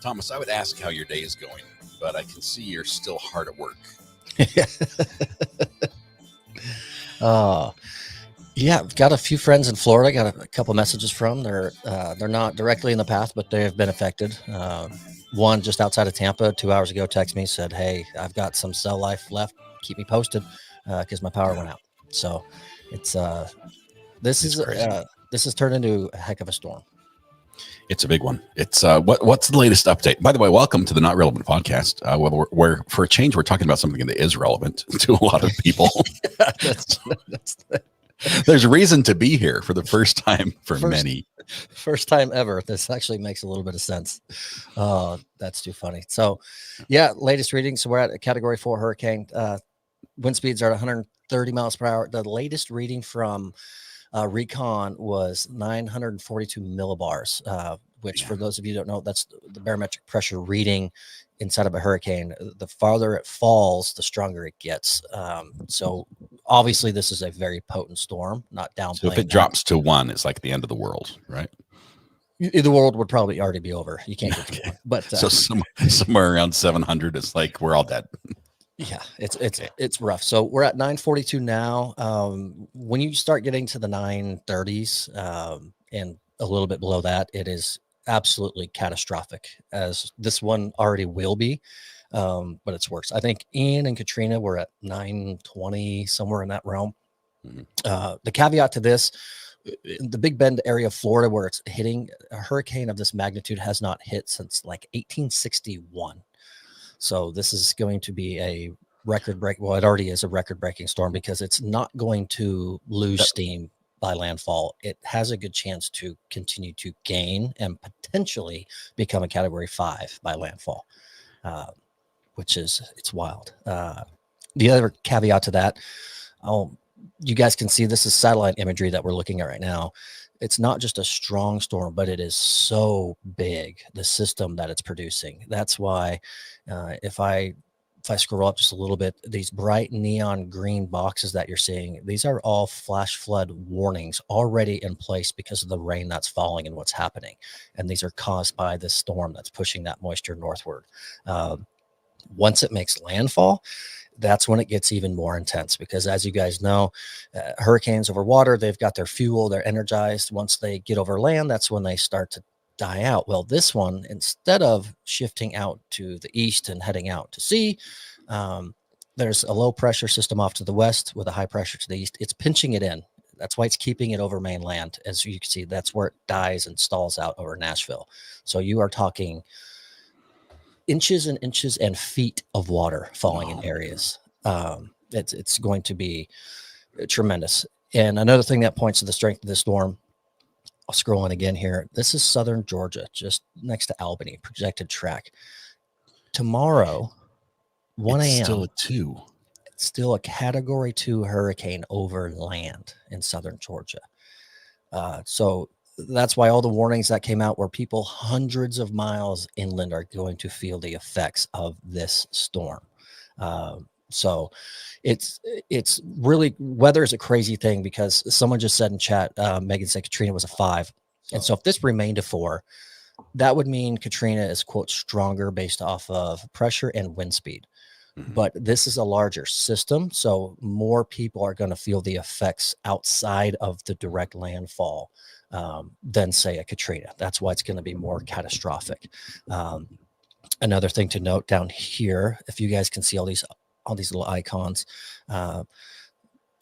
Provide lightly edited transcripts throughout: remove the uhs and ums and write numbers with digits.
Thomas, I would ask how your day is going, but I can see you're still hard at work. Yeah, I've got a few friends in Florida. Got a couple messages from. They're not directly in the path, but they have been affected. One just outside of Tampa 2 hours ago texted me, said, "Hey, I've got some cell life left. Keep me posted because my power went out." So it's this has turned into a heck of a storm. It's a big one. It's what's the latest update? By the way, welcome to the Not Relevant podcast. Where for a change, we're talking about something that is relevant to a lot of people. There's a reason to be here for the first time many. First time ever. This actually makes a little bit of sense. That's too funny. So, yeah, latest reading. So we're at a Category 4 hurricane. Wind speeds are at 130 miles per hour. The latest reading from Recon was 942 millibars, which for those of you who don't know, that's the barometric pressure reading inside of a hurricane. The farther it falls, the stronger it gets. So obviously this is a very potent storm, not downplaying. So if it drops to 1, it's like the end of the world, right? The world would probably already be over. You can't get to one. But so somewhere around 700, it's like we're all dead. Yeah, it's rough. So we're at 942 now. When you start getting to the 930s and a little bit below that, it is absolutely catastrophic, as this one already will be. But it's worse. I think Ian and Katrina were at 920, somewhere in that realm. Mm-hmm. The caveat to this, the Big Bend area of Florida where it's hitting, a hurricane of this magnitude has not hit since like 1861. So this is going to be a record-breaking. Well, it already is a record-breaking storm because it's not going to lose steam by landfall. It has a good chance to continue to gain and potentially become a Category 5 by landfall, which is it's wild. The other caveat to that, you guys can see this is satellite imagery that we're looking at right now. It's not just a strong storm, but it is so big, the system that it's producing. That's why if I scroll up just a little bit, these bright neon green boxes that you're seeing, these are all flash flood warnings already in place because of the rain that's falling and what's happening. And these are caused by this storm that's pushing that moisture northward. Once it makes landfall, that's when it gets even more intense because, as you guys know, hurricanes over water, they've got their fuel, they're energized. Once they get over land, that's when they start to die out. Well, this one, instead of shifting out to the east and heading out to sea, there's a low pressure system off to the west with a high pressure to the east. It's pinching it in. That's why it's keeping it over mainland. As you can see, that's where it dies and stalls out over Nashville. So you are talking inches and inches and feet of water falling in areas. It's going to be tremendous. And another thing that points to the strength of the storm, I'll scroll in again here. This is southern Georgia, just next to Albany, projected track. Tomorrow, 1 a.m. Still a 2. It's still a Category 2 hurricane over land in southern Georgia. So that's why all the warnings that came out where people hundreds of miles inland are going to feel the effects of this storm. So it's really, weather is a crazy thing because someone just said in chat, Megan said Katrina was a 5. And so if this remained a 4, that would mean Katrina is, quote, stronger based off of pressure and wind speed. Mm-hmm. But this is a larger system. So more people are going to feel the effects outside of the direct landfall than, say, a Katrina. That's why it's going to be more catastrophic. Another thing to note down here, if you guys can see all these little icons,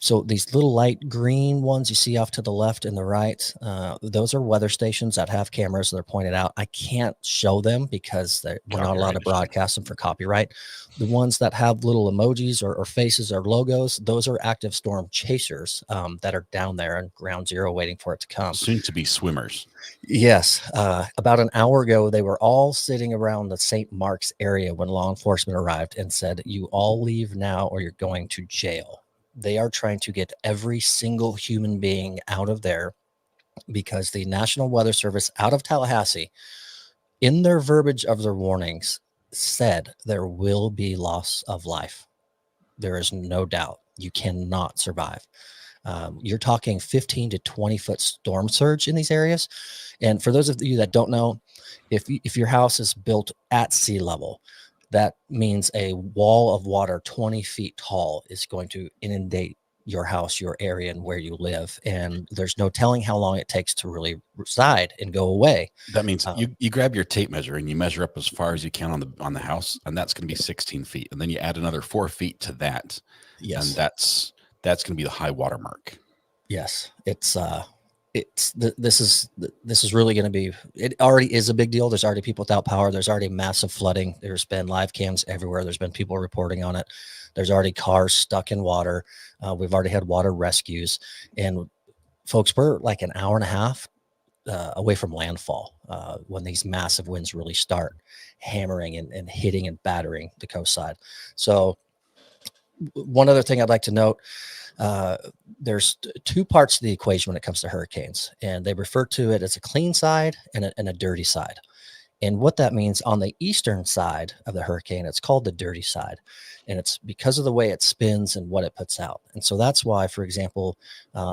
So these little light green ones you see off to the left and the right, those are weather stations that have cameras. They're pointed out. I can't show them because we're not allowed to broadcast them for copyright. The ones that have little emojis or faces or logos, those are active storm chasers that are down there in ground zero waiting for it to come. Soon to be swimmers. Yes. About an hour ago, they were all sitting around the St. Mark's area when law enforcement arrived and said, "You all leave now or you're going to jail." They are trying to get every single human being out of there because the National Weather Service out of Tallahassee, in their verbiage of their warnings, said there will be loss of life. There is no doubt. You cannot survive. You're talking 15 to 20 foot storm surge in these areas. And for those of you that don't know, if your house is built at sea level, that means a wall of water 20 feet tall is going to inundate your house, your area, and where you live. And there's no telling how long it takes to really reside and go away. That means you grab your tape measure and you measure up as far as you can on the house, and that's going to be 16 feet. And then you add another 4 feet to that. Yes. And that's going to be the high water mark. Yes. This is really going to be, it already is a big deal. There's already people without power. There's already massive flooding. There's been live cams everywhere. There's been people reporting on it. There's already cars stuck in water. We've already had water rescues, and folks, we're like an hour and a half away from landfall when these massive winds really start hammering and hitting and battering the coast side. So one other thing I'd like to note, there's two parts of the equation when it comes to hurricanes, and they refer to it as a clean side and a dirty side. And what that means on the eastern side of the hurricane, it's called the dirty side. And it's because of the way it spins and what it puts out. And so that's why, for example,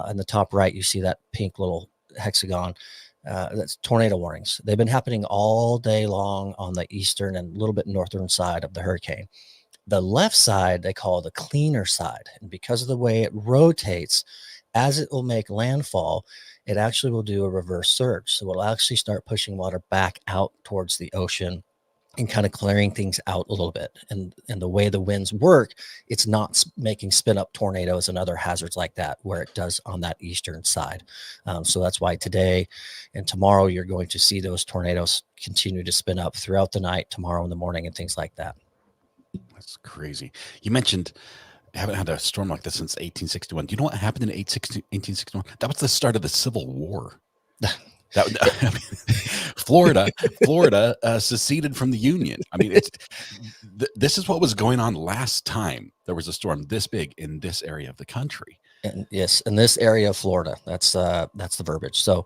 in the top right, you see that pink little hexagon. That's tornado warnings. They've been happening all day long on the eastern and a little bit northern side of the hurricane. The left side, they call the cleaner side. And because of the way it rotates, as it will make landfall, it actually will do a reverse surge. So it'll actually start pushing water back out towards the ocean and kind of clearing things out a little bit. And the way the winds work, it's not making spin up tornadoes and other hazards like that, where it does on that eastern side. So that's why today and tomorrow, you're going to see those tornadoes continue to spin up throughout the night, tomorrow in the morning, and things like that. That's crazy. You mentioned haven't had a storm like this since 1861. Do you know what happened in 1861? That was the start of the Civil War. Florida seceded from the Union. I mean, this is what was going on last time there was a storm this big in this area of the country. And yes, in this area of Florida, that's the verbiage. So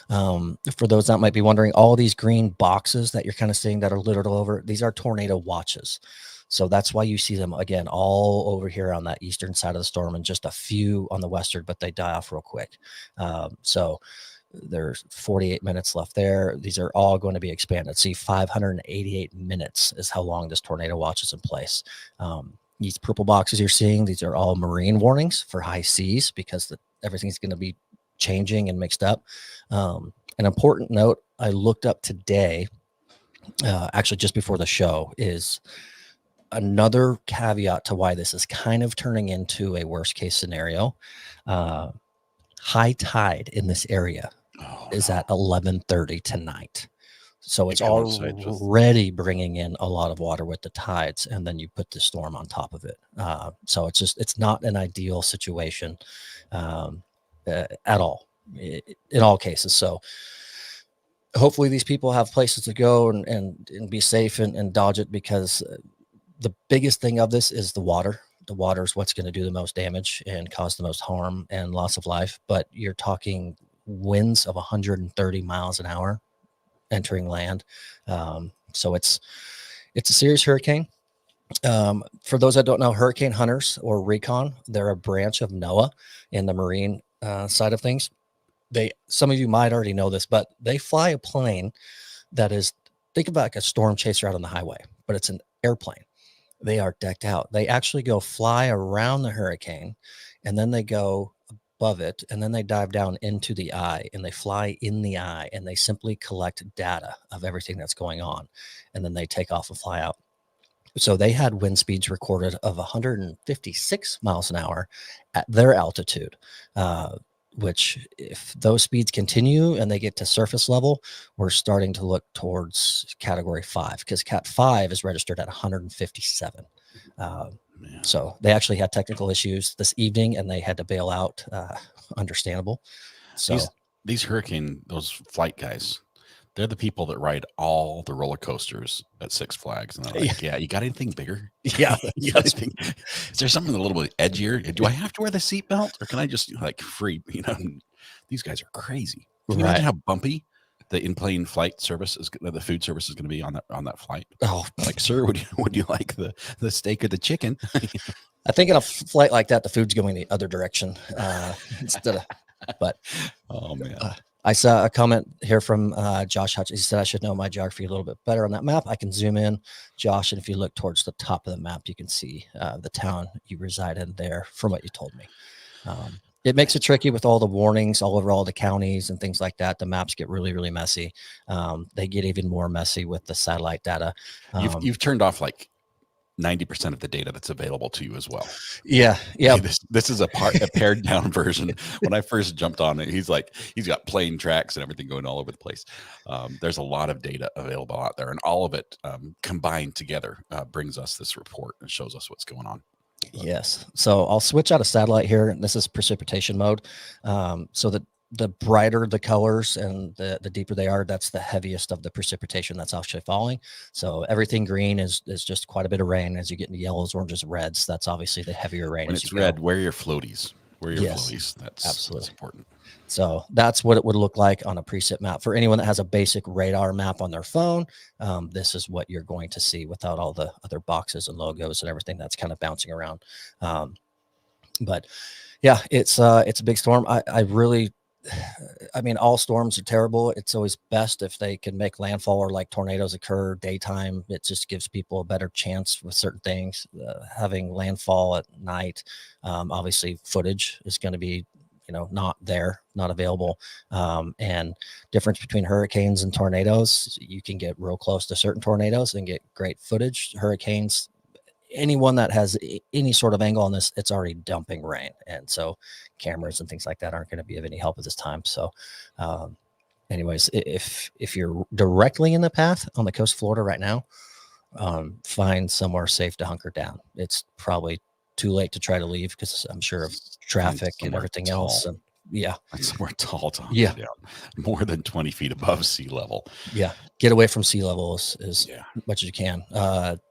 for those that might be wondering, all these green boxes that you're kind of seeing that are littered all over, these are tornado watches. So that's why you see them again all over here on that eastern side of the storm, and just a few on the western, but they die off real quick. So there's 48 minutes left there. These are all going to be expanded. See, 588 minutes is how long this tornado watch is in place. These purple boxes you're seeing, these are all marine warnings for high seas, because everything's going to be changing and mixed up. An important note I looked up today, actually just before the show, is another caveat to why this is kind of turning into a worst case scenario. High tide in this area is at 11:30 tonight. So it's already bringing in a lot of water with the tides, and then you put the storm on top of it. So it's not an ideal situation at all in all cases. So hopefully these people have places to go and be safe and dodge it, because the biggest thing of this is the water. The water is what's going to do the most damage and cause the most harm and loss of life. But you're talking winds of 130 miles an hour entering land. So it's a serious hurricane. For those that don't know, hurricane hunters or recon, they're a branch of NOAA in the marine side of things. Some of you might already know this, but they fly a plane that is, think about like a storm chaser out on the highway, but it's an airplane. They are decked out. They actually go fly around the hurricane, and then they go above it, and then they dive down into the eye, and they fly in the eye, and they simply collect data of everything that's going on, and then they take off and fly out. So they had wind speeds recorded of 156 miles an hour at their altitude, which if those speeds continue and they get to surface level, we're starting to look towards category 5, because cat 5 is registered at 157. So they actually had technical issues this evening and they had to bail out. Understandable. So these those flight guys, they're the people that ride all the roller coasters at Six Flags. And they're like, yeah, you got anything bigger? Yeah. You got anything? Is there something a little bit edgier? Do I have to wear the seatbelt, or can I just like free? These guys are crazy. Can you imagine how bumpy the in-plane flight service is? The food service is going to be on that flight. Oh, like, sir, would you like the steak or the chicken? I think in a flight like that, the food's going the other direction instead of. But oh man. I saw a comment here from Josh Hutch. He said, I should know my geography a little bit better on that map. I can zoom in, Josh, and if you look towards the top of the map, you can see the town you reside in there from what you told me. It makes it tricky with all the warnings all over all the counties and things like that. The maps get really, really messy. They get even more messy with the satellite data. You've turned off like 90% of the data that's available to you as well. Yeah. This is a pared down version. When I first jumped on it, he's got plane tracks and everything going all over the place. There's a lot of data available out there, and all of it combined together brings us this report and shows us what's going on. Yes. So I'll switch out of satellite here. This is precipitation mode. So the brighter the colors and the deeper they are, that's the heaviest of the precipitation that's actually falling. So everything green is just quite a bit of rain. As you get into yellows, oranges, reds, that's obviously the heavier rain. When it's red, where are your floaties? That's absolutely. That's important. So that's what it would look like on a precip map. For anyone that has a basic radar map on their phone, this is what you're going to see without all the other boxes and logos and everything that's kind of bouncing around. But yeah, it's a big storm. I mean, all storms are terrible. It's always best if they can make landfall or like tornadoes occur daytime. It just gives people a better chance with certain things. Having landfall at night, obviously footage is going to be, not available. And difference between hurricanes and tornadoes, you can get real close to certain tornadoes and get great footage. Hurricanes, anyone that has any sort of angle on this, it's already dumping rain. And so cameras and things like that aren't going to be of any help at this time. So anyways, if you're directly in the path on the coast of Florida right now, find somewhere safe to hunker down. It's probably too late to try to leave because I'm sure of traffic and everything else. And yeah, somewhere tall to hunker down, more than 20 feet above sea level. Yeah, get away from sea level as much as you can.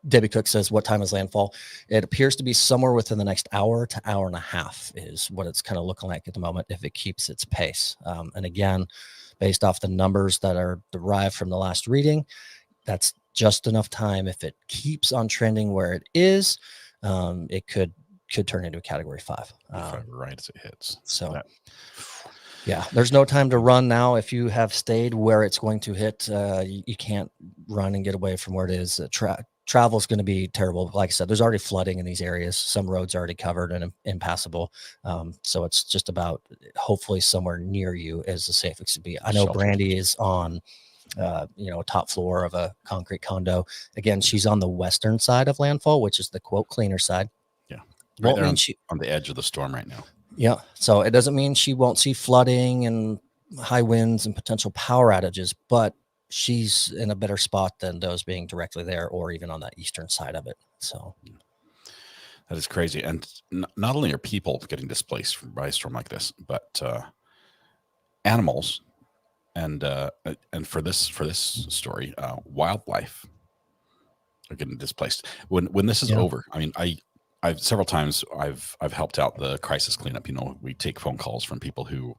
Debbie Cook says, what time is landfall? It appears to be somewhere within the next hour to hour and a half is what it's kind of looking like at the moment if it keeps its pace. And again, based off the numbers that are derived from the last reading, that's just enough time. If it keeps on trending where it is, it could turn into a category 5 right as it hits. So yeah, there's no time to run now. If you have stayed where it's going to hit, you can't run and get away from where it is. Travel is going to be terrible. Like I said, there's already flooding in these areas. Some roads are already covered and impassable. So it's just about hopefully somewhere near you is the safest to be. I know Brandy is on top floor of a concrete condo. Again, she's on the western side of landfall, which is the quote cleaner side. Yeah. Right there on the edge of the storm right now. Yeah. So it doesn't mean she won't see flooding and high winds and potential power outages, but she's in a better spot than those being directly there or even on that eastern side of it. So that is crazy. And not only are people getting displaced by a storm like this, but animals and for this story, wildlife are getting displaced. When this is over, I mean, I've several times I've helped out the crisis cleanup. We take phone calls from people who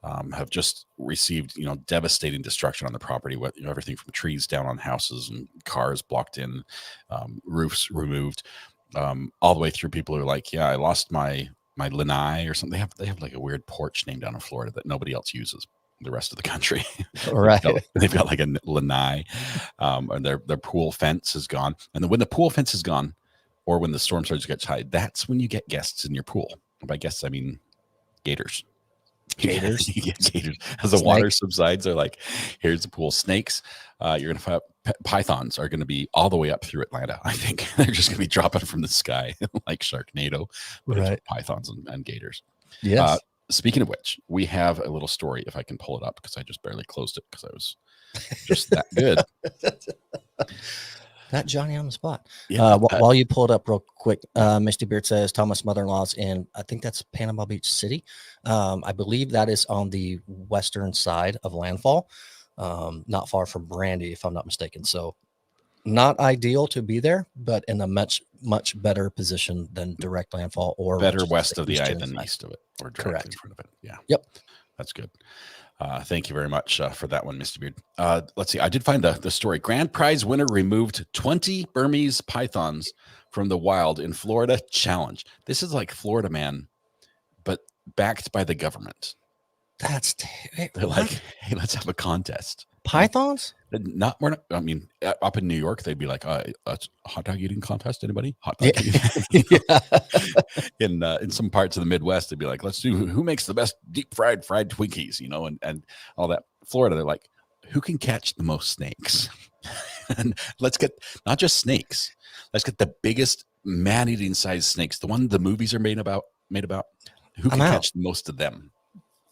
have just received devastating destruction on the property. Everything from trees down on houses and cars blocked in, roofs removed, all the way through people who are like, I lost my lanai or something. They have like a weird porch named down in Florida that nobody else uses. The rest of the country, right? They've got like a lanai, and their pool fence is gone. And then when the pool fence is gone, or when the storm surge gets high, that's when you get guests in your pool. And by guests, I mean gators. Gators. You get gators. As the water subsides, they're like, here's the pool. Snakes. You're going to pythons are going to be all the way up through Atlanta. I think they're just going to be dropping from the sky like Sharknado, but it's with pythons and gators. Yes. Speaking of which, we have a little story, if I can pull it up, because I just barely closed it because I was just that good. Got Johnny on the spot. Yeah, while you pull it up real quick, Misty Beard says Thomas' mother-in-law's in, I think that's Panama Beach City. I believe that is on the western side of landfall, not far from Brandy, if I'm not mistaken. So not ideal to be there, but in a much better position than direct landfall, or better west of the eye than east of it, or directly in front of it. Yeah. Yep. That's good. Thank you very much for that one, Mr. Beard. Let's see. I did find the story. Grand prize winner removed 20 Burmese pythons from the wild in Florida challenge. This is like Florida Man, but backed by the government. They're like, hey, let's have a contest. Pythons? I mean, up in New York, they'd be like, that's a hot dog eating contest. Anybody? Hot dog eating? In some parts of the Midwest, they'd be like, let's do who makes the best deep fried Twinkies, and all that. Florida, they're like, who can catch the most snakes? And let's get not just snakes. Let's get the biggest man-eating size snakes. The one the movies are made about. Who can catch the most of them?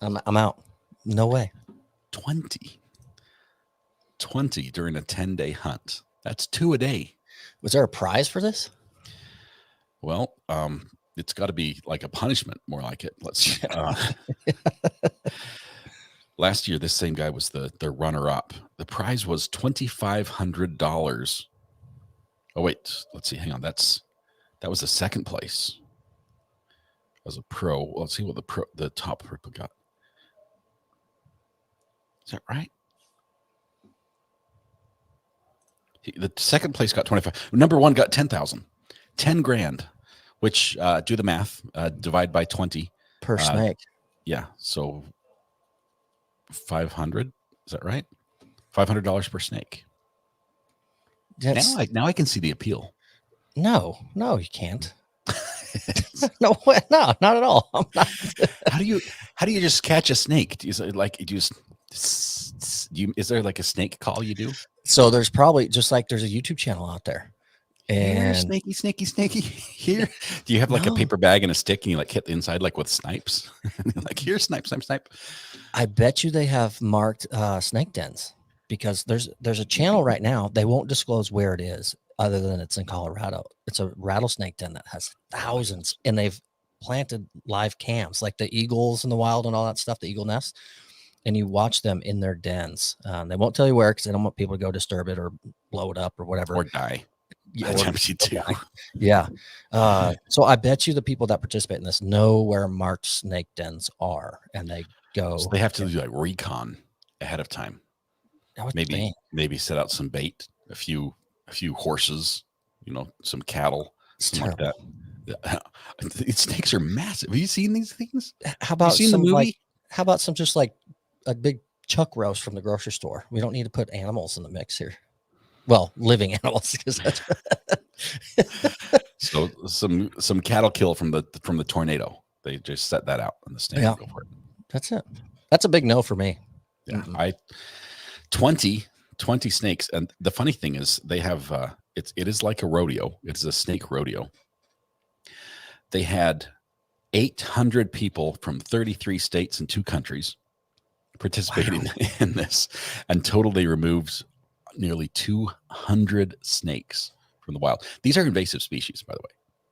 I'm out. No way. 20 during a 10-day hunt. That's 2 a day. Was there a prize for this? Well, it's got to be like a punishment, more like it. Let's last year, this same guy was the runner-up. The prize was $2,500. Oh wait, let's see. Hang on, that was the second place. As a pro, let's see what the top pro got. Is that right? The second place got 25. Number one got 10,000, 10 grand, which do the math, divide by 20 per snake. Yeah. So 500. Is that right? $500 per snake. Now I can see the appeal. No, you can't. No way. No, not at all. I'm not. How do you just catch a snake? Is there like a snake call you do? So there's probably there's a YouTube channel out there. And snaky. Here, do you have like a paper bag and a stick, and you like hit the inside like with snipes? Like here, snipe. I bet you they have marked snake dens, because there's a channel right now. They won't disclose where it is, other than it's in Colorado. It's a rattlesnake den that has thousands, and they've planted live cams like the eagles in the wild and all that stuff, the eagle nests. And you watch them in their dens. They won't tell you where, because they don't want people to go disturb it or blow it up or whatever. Or die. Yeah. So I bet you the people that participate in this know where marked snake dens are, and they go. So they have to do like recon ahead of time. Maybe set out some bait, a few horses, some cattle, something like that. Snakes are massive. Have you seen these things? How about the movie? How about some just like a big chuck roast from the grocery store? We don't need to put animals in the mix here. Well, living animals. So some cattle kill from the tornado. They just set that out, and the snake will go for it. That's it. That's a big no for me. Yeah, 20 snakes, and the funny thing is they have it is like a rodeo. It's a snake rodeo. They had 800 people from 33 states and 2 countries participating in this, and totally removed nearly 200 snakes from the wild. These are invasive species, by the way.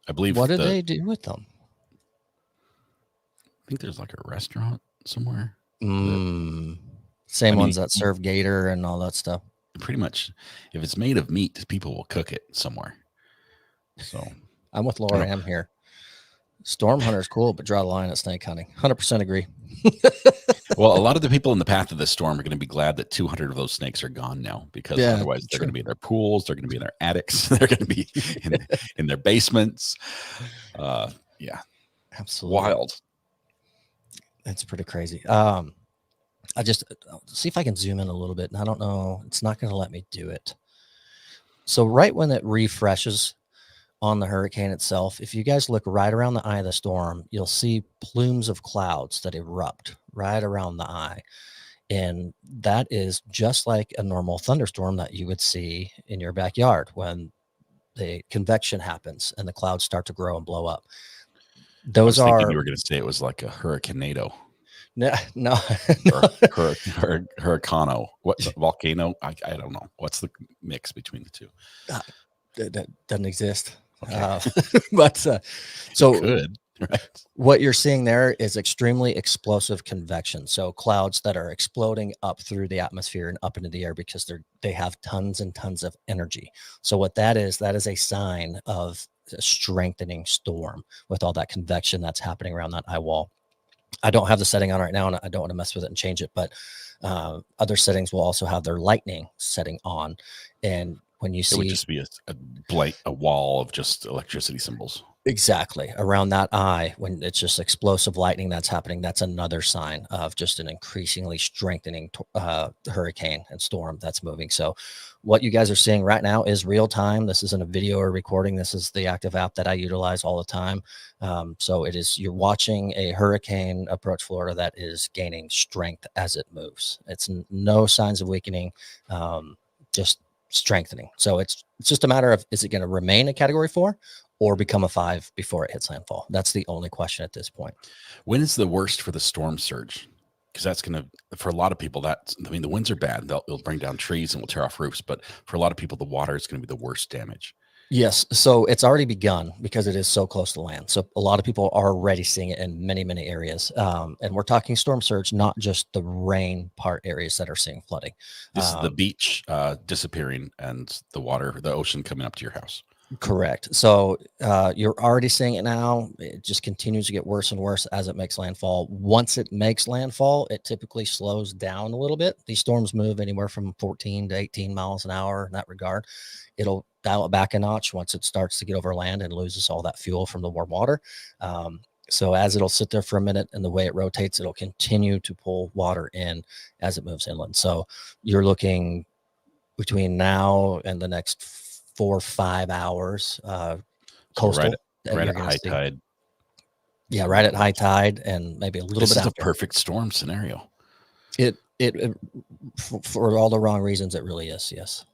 I believe. What do they do with them? I think there's like a restaurant somewhere. Same ones that serve gator and all that stuff. Pretty much, if it's made of meat, people will cook it somewhere. So I'm with Laura M here. Storm hunter is cool, but draw the line at snake hunting. 100% agree. Well, a lot of the people in the path of this storm are going to be glad that 200 of those snakes are gone now, because otherwise they're going to be in their pools, they're going to be in their attics, they're going to be in their basements. Yeah, absolutely wild. It's pretty crazy. I just see if I can zoom in a little bit, and I don't know. It's not going to let me do it. So right when it refreshes on the hurricane itself, if you guys look right around the eye of the storm, you'll see plumes of clouds that erupt right around the eye. And that is just like a normal thunderstorm that you would see in your backyard when the convection happens and the clouds start to grow and blow up. I was Those thinking are you were going to say it was like a hurricanado no, no, or hurricano. What volcano? I don't know. What's the mix between the two? that doesn't exist. Okay. But so Good. Right. what you're seeing there is extremely explosive convection. So clouds that are exploding up through the atmosphere and up into the air because they have tons and tons of energy. So what that is a sign of a strengthening storm with all that convection that's happening around that eye wall. I don't have the setting on right now, and I don't want to mess with it and change it, but other settings will also have their lightning setting on. And when you It would see just be a wall of just electricity symbols. exactly around that eye, when it's just explosive lightning that's happening, that's another sign of just an increasingly strengthening hurricane and storm that's moving. So what you guys are seeing right now is real time. This isn't a video or recording. This is the active app that I utilize all the time. So you're watching a hurricane approach Florida that is gaining strength as it moves. It's no signs of weakening, just strengthening. So it's just a matter of, is it going to remain a category 4 or become a 5 before it hits landfall? That's the only question at this point. When is the worst for the storm surge? Because that's going to, for a lot of people, the winds are bad. They'll bring down trees and will tear off roofs. But for a lot of people, the water is going to be the worst damage. Yes. So it's already begun because it is so close to land. So a lot of people are already seeing it in many, many areas. And we're talking storm surge, not just the rain part areas that are seeing flooding. This is the beach disappearing and the ocean coming up to your house. Correct. So you're already seeing it now. It just continues to get worse and worse as it makes landfall. Once it makes landfall, it typically slows down a little bit. These storms move anywhere from 14 to 18 miles an hour in that regard. It'll dial it back a notch once it starts to get over land and loses all that fuel from the warm water. So as it'll sit there for a minute and the way it rotates, it'll continue to pull water in as it moves inland. So you're between now and the next 4 or 5 hours, coastal. So right at high tide. Yeah, right at high tide, and maybe a little bit after. This is a perfect storm scenario. It for all the wrong reasons, it really is. Yes,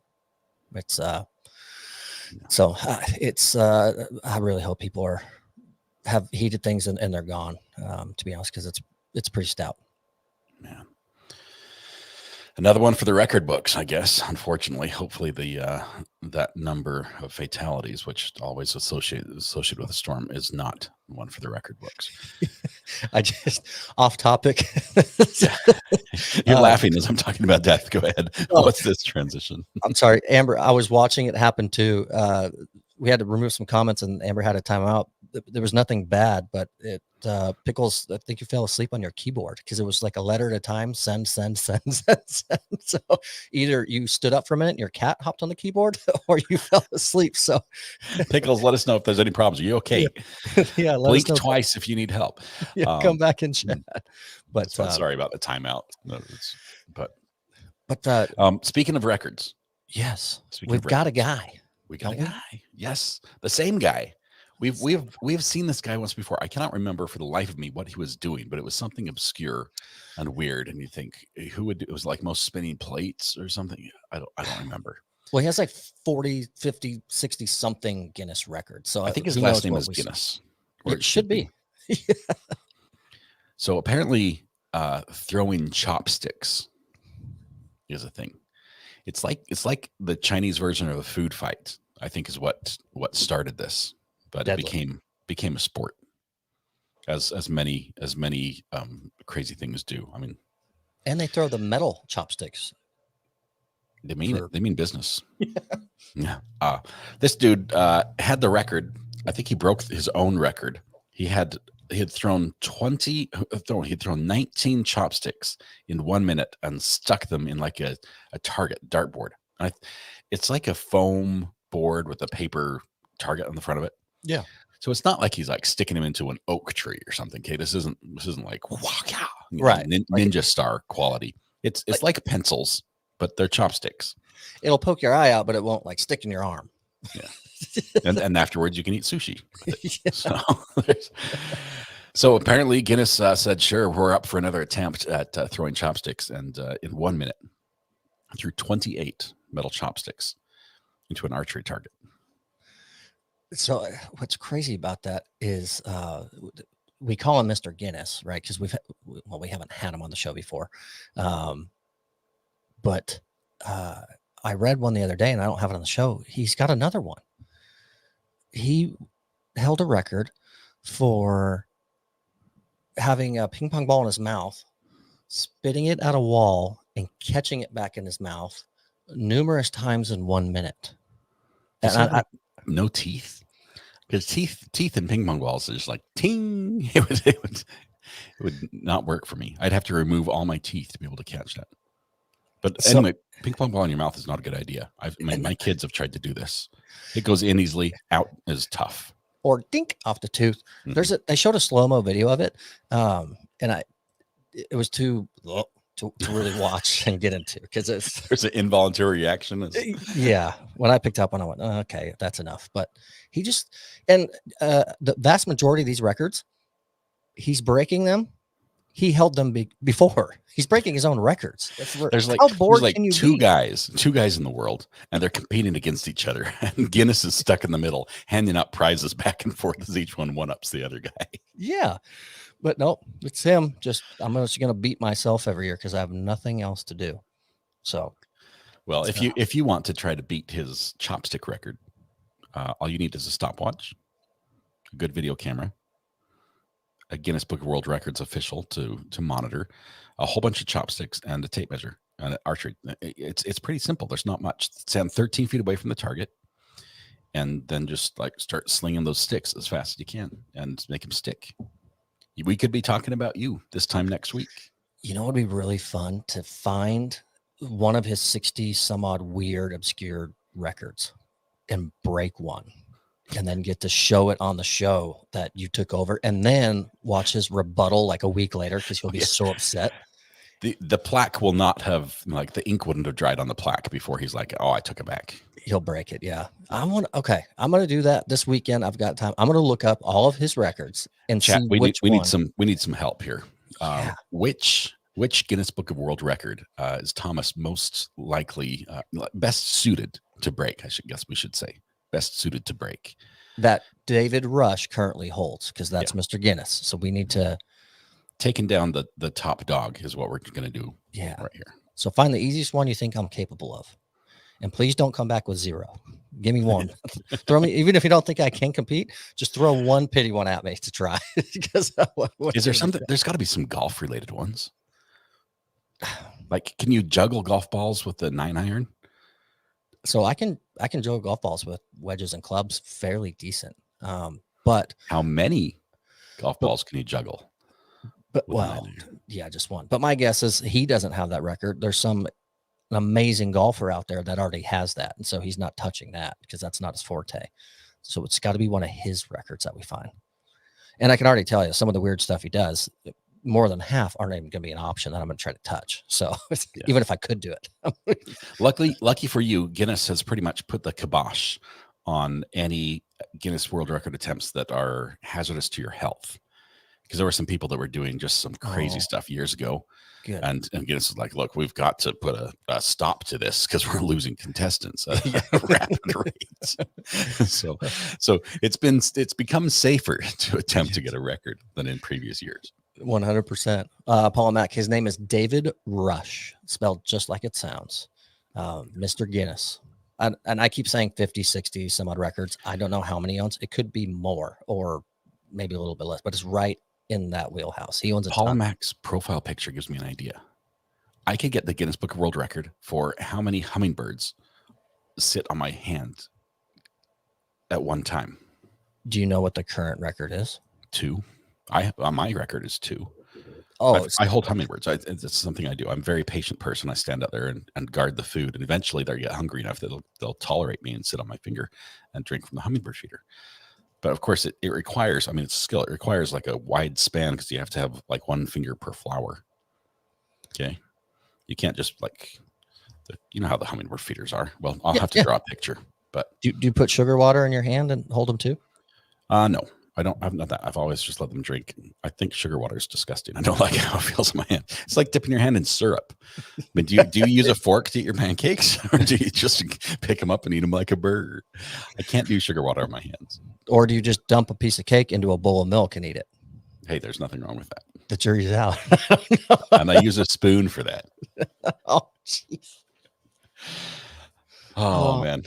it's I really hope people have heated things and they're gone. To be honest, because it's pretty stout. Man. Another one for the record books, I guess. Unfortunately, hopefully that number of fatalities, which always associated with a storm, is not one for the record books. I just off topic. You're laughing as I'm talking about death. Go ahead. What's this transition? I'm sorry, Amber. I was watching it happen too. We had to remove some comments, and Amber had a timeout. There was nothing bad, but Pickles, I think you fell asleep on your keyboard because it was like a letter at a time. Send. So either you stood up for a minute and your cat hopped on the keyboard, or you fell asleep. So Pickles, let us know if there's any problems. Are you okay? Yeah. Blink twice if you need help. Yeah, come back and chat. But sorry about the timeout. But speaking of records, yes, we've got a guy. We got a guy. Yes, the same guy. We've seen this guy once before. I cannot remember for the life of me what he was doing, but it was something obscure and weird. And you think it was like most spinning plates or something. I don't remember. Well, he has like 40, 50, 60 something Guinness records. So I think his last name is Guinness. Or it should be. Yeah. So apparently throwing chopsticks is a thing. It's like the Chinese version of a food fight, I think, is what started this. But Deadly. It became a sport, as many crazy things do. I mean, and they throw the metal chopsticks. They mean business. Yeah. This dude had the record. I think he broke his own record. He had thrown 19 chopsticks in 1 minute and stuck them in like a target dartboard. It's like a foam board with a paper target on the front of it. Yeah. So it's not like he's like sticking him into an oak tree or something. Okay, this isn't like right ninja star quality. It's like pencils, but they're chopsticks. It'll poke your eye out, but it won't like stick in your arm. Yeah. and afterwards you can eat sushi. Yeah. So apparently Guinness said, sure, we're up for another attempt at throwing chopsticks. And in 1 minute, threw 28 metal chopsticks into an archery target. So what's crazy about that is we call him Mr. Guinness, right? Because we haven't had him on the show before. But I read one the other day, and I don't have it on the show. He's got another one. He held a record for having a ping pong ball in his mouth, spitting it at a wall, and catching it back in his mouth numerous times in 1 minute. And no teeth, because teeth in ping pong balls is just like ting. It would not work for me. I'd have to remove all my teeth to be able to catch that. But anyway, ping pong ball in your mouth is not a good idea. My kids have tried to do this. It goes in easily, out is tough. Or dink off the tooth. Mm-hmm. They showed a slow-mo video of it, and it was too to really watch and get into, because there's an involuntary reaction. Yeah, when I picked up on, I went, oh, okay, that's enough. But he just, and the vast majority of these records, he's breaking them. He held them before. He's breaking his own records. There's like two guys in the world, and they're competing against each other. And Guinness is stuck in the middle, handing out prizes back and forth as each one ups the other guy. Yeah, but no, it's him. I'm just going to beat myself every year because I have nothing else to do. So, well, if you want to try to beat his chopstick record, all you need is a stopwatch, a good video camera, a Guinness Book of World Records official to monitor, a whole bunch of chopsticks, and a tape measure and an archery. It's pretty simple. There's not much. Stand 13 feet away from the target, and then just like start slinging those sticks as fast as you can and make them stick. We could be talking about you this time next week. You know, it would be really fun to find one of his 60 some odd weird, obscure records and break one, and then get to show it on the show that you took over, and then watch his rebuttal like a week later, because he'll be so upset. The plaque will not have, like, the ink wouldn't have dried on the plaque before he's like, oh, I took it back. He'll break it. Yeah. I'm going to do that this weekend. I've got time. I'm going to look up all of his records and see which one. We need some help here. Yeah. Which Guinness Book of World Record is Thomas most likely, best suited to break? I guess we should say best suited to break. That David Rush currently holds, because that's Mr. Guinness. So we need to taking down the top dog is what we're going to do. Yeah, right here. So find the easiest one you think I'm capable of, and please don't come back with 0. Give me one. Throw me, even if you don't think I can compete, just throw one pity one at me to try. Because is there something? There's got to be some golf related ones. Like, can you juggle golf balls with the 9-iron? So I can juggle golf balls with wedges and clubs fairly decent. But how many golf balls can you juggle? But just one. But my guess is he doesn't have that record. There's some amazing golfer out there that already has that, and so he's not touching that because that's not his forte. So it's got to be one of his records that we find. And I can already tell you some of the weird stuff he does, more than half aren't even going to be an option that I'm going to try to touch. So even if I could do it. Lucky for you, Guinness has pretty much put the kibosh on any Guinness World Record attempts that are hazardous to your health. Because there were some people that were doing just some crazy stuff years ago. Good. And Guinness was like, look, we've got to put a stop to this because we're losing contestants at a rapid rate. So it's become safer to attempt to get a record than in previous years. 100%. Paul and Mac, his name is David Rush, spelled just like it sounds. Mr. Guinness. And I keep saying 50, 60, some odd records. I don't know how many he owns. It could be more or maybe a little bit less, but it's right in that wheelhouse. He owns a Paul Mac's profile picture gives me an idea. I could get the Guinness Book of World Record for how many hummingbirds sit on my hand at one time. Do you know what the current record is? 2. My record is 2. Oh, I hold hummingbirds. It's something I do. I'm a very patient person. I stand out there and guard the food, and eventually they get hungry enough that they'll tolerate me and sit on my finger and drink from the hummingbird feeder. But of course, it requires, it's a skill. It requires like a wide span because you have to have like 1 finger per flower. Okay. You can't just you know how the hummingbird feeders are. Well, I'll have to draw a picture. But do you put sugar water in your hand and hold them too? No. I've not that. I've always just let them drink. I think sugar water is disgusting. I don't like how it feels in my hand. It's like dipping your hand in syrup. But do you use a fork to eat your pancakes, or do you just pick them up and eat them like a burger? I can't do sugar water on my hands. Or do you just dump a piece of cake into a bowl of milk and eat it? Hey, there's nothing wrong with that. The jury's out. And I use a spoon for that. Oh, jeez. Oh man.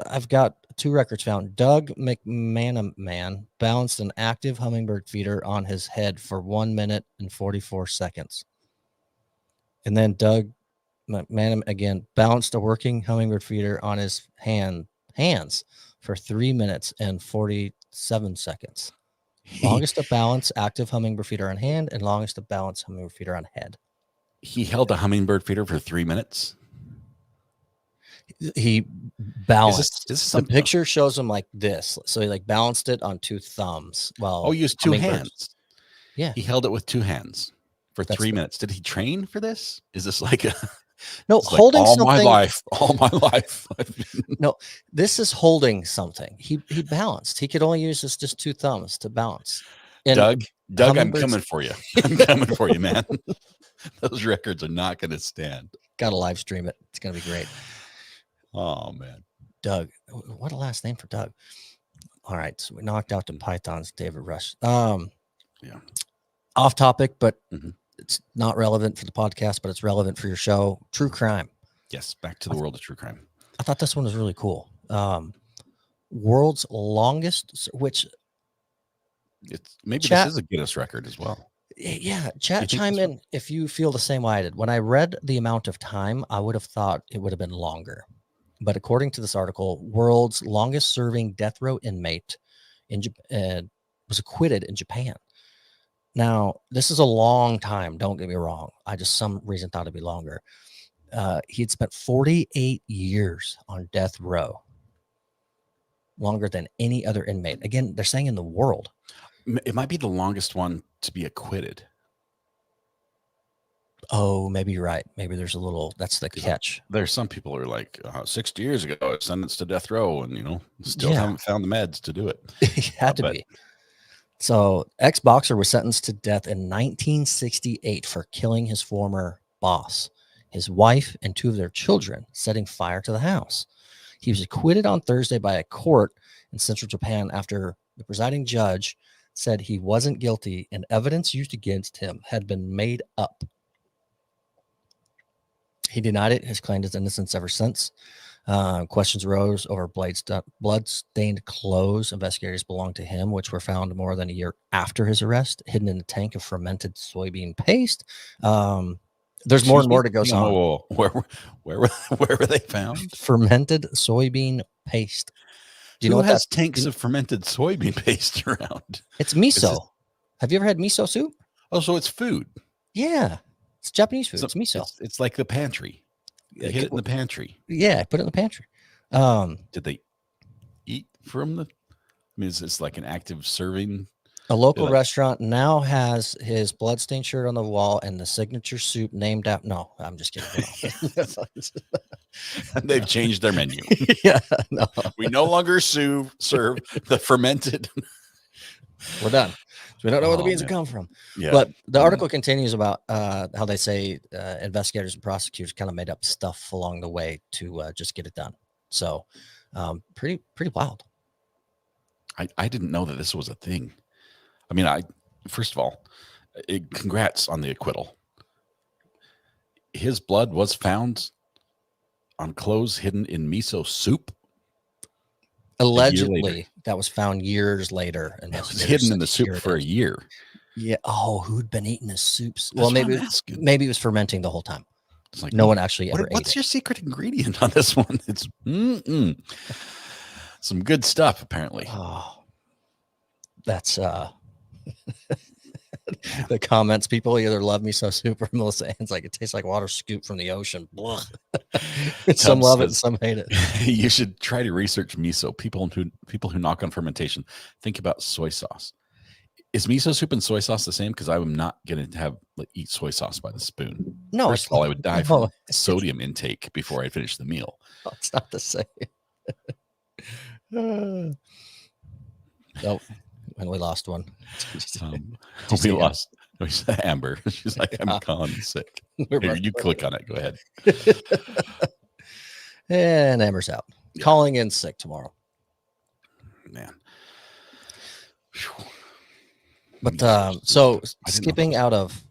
I've got 2 records found. Doug McManaman balanced an active hummingbird feeder on his head for 1 minute and 44 seconds. And then Doug McManaman again balanced a working hummingbird feeder on his hands for 3 minutes and 47 seconds. Longest to balance active hummingbird feeder on hand and longest to balance hummingbird feeder on head. He held a hummingbird feeder for 3 minutes. He balanced. Is the picture shows him like this. So he like balanced it on 2 thumbs. Well, he used 2 hands. Yeah. He held it with 2 hands for 3 minutes. Did he train for this? Is this like a no holding like all something? All my life. No, this is holding something. He balanced. He could only use just 2 thumbs to balance. And Doug, I'm coming for you. I'm coming for you, man. Those records are not going to stand. Got to live stream it. It's going to be great. Oh man, Doug, what a last name for Doug. All right, so we knocked out the Pythons, David Rush. Yeah, off topic, but it's not relevant for the podcast, but it's relevant for your show. True crime. Yes, back to the world of true crime. I thought this one was really cool. World's longest, which it's maybe this is a Guinness record as well. Yeah, chime in if you feel the same way I did. When I read the amount of time, I would have thought it would have been longer. But according to this article, world's longest serving death row inmate was acquitted in Japan. Now, this is a long time. Don't get me wrong. I just some reason thought it'd be longer. He had spent 48 years on death row, longer than any other inmate. Again, they're saying in the world. It might be the longest one to be acquitted. Oh, maybe you're right. Maybe there's a little, that's the catch. There's some people who are like 60 years ago, I was sentenced to death row and, still haven't found the meds to do it. It had to be. So ex-boxer was sentenced to death in 1968 for killing his former boss, his wife, and 2 of their children, setting fire to the house. He was acquitted on Thursday by a court in central Japan after the presiding judge said he wasn't guilty and evidence used against him had been made up. He denied it, has claimed his innocence ever since. Questions arose over blood-stained clothes investigators belonged to him, which were found more than a year after his arrest, hidden in a tank of fermented soybean paste. There's more and more to go on. Where were they found? Fermented soybean paste. Do you know what has tanks of fermented soybean paste around? It's miso. Have you ever had miso soup? Oh, so it's food. Yeah. It's Japanese food. It's miso. It's like the pantry. They hid it in the pantry. Yeah, put it in the pantry. Did they eat from the? I mean, is this like an active serving? A local restaurant now has his bloodstained shirt on the wall and the signature soup named after. No, I'm just kidding. They've changed their menu. Yeah, no. We no longer serve the fermented. We're done. So we don't know where the beans have come from. Yeah. But the article continues about how they say investigators and prosecutors kind of made up stuff along the way to just get it done. So pretty wild. I didn't know that this was a thing. I mean, first of all, congrats on the acquittal. His blood was found on clothes hidden in miso soup. Allegedly, that was found years later, and it was hidden in the soup for a year. Yeah. Oh, who'd been eating his soups? Well, maybe it was fermenting the whole time. It's like no one actually ever ate it. What's your secret ingredient on this one? It's some good stuff, apparently. Oh, that's the comments. People either love miso soup or Melissa Ann's like it tastes like water scooped from the ocean. Some love it, some hate it. You should try to research miso. People who knock on fermentation think about soy sauce. Is miso soup and soy sauce the same? Because I'm not going to eat soy sauce by the spoon. No, first of all, I would die from sodium intake before I finish the meal. No, it's not the same. Nope. And we lost one. We lost Amber. She's like, I'm calling sick. Here, you click on it. Go ahead. And Amber's out. Yeah. Calling in sick tomorrow. Man. But so skipping out of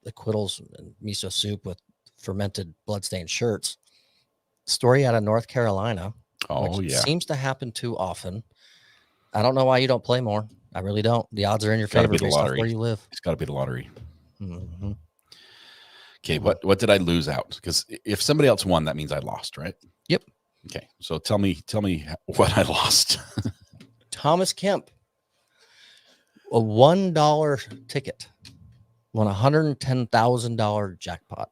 acquittals and miso soup with fermented bloodstained shirts, story out of North Carolina. Which seems to happen too often. I don't know why you don't play more. I really don't. The odds are in your favor based off where you live. It's got to be the lottery. Mm-hmm. Okay, what did I lose out? Because if somebody else won, that means I lost, right? Yep. Okay, so tell me what I lost. Thomas Kemp, a $1 ticket, won $110,000 jackpot.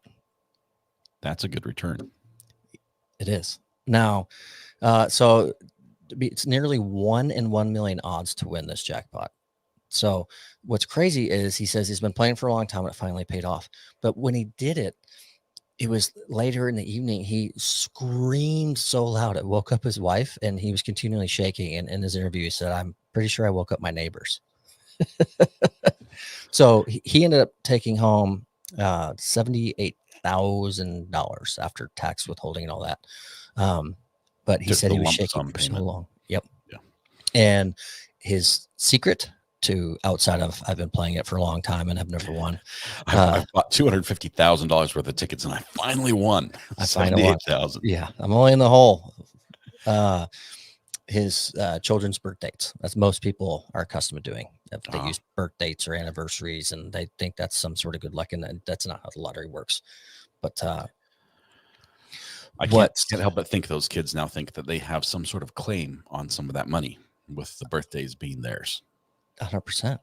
That's a good return. It is. Now, so it's nearly 1 in 1 million odds to win this jackpot. So what's crazy is he says he's been playing for a long time and it finally paid off. But when he did it, it was later in the evening. He screamed so loud it woke up his wife, and he was continually shaking. And in his interview, he said, "I'm pretty sure I woke up my neighbors." So he ended up taking home $78,000 after tax withholding and all that. But he said he was shaking for so long. Yep. Yeah. And his secret to outside of I've been playing it for a long time and have never won. I bought $250,000 worth of tickets and I finally won. I finally won. 78,000. Yeah, I'm only in the hole. His children's birth dates, as most people are accustomed to doing. They use birth dates or anniversaries, and they think that's some sort of good luck, and that's not how the lottery works. But I can't help but think those kids now think that they have some sort of claim on some of that money with the birthdays being theirs. 100%.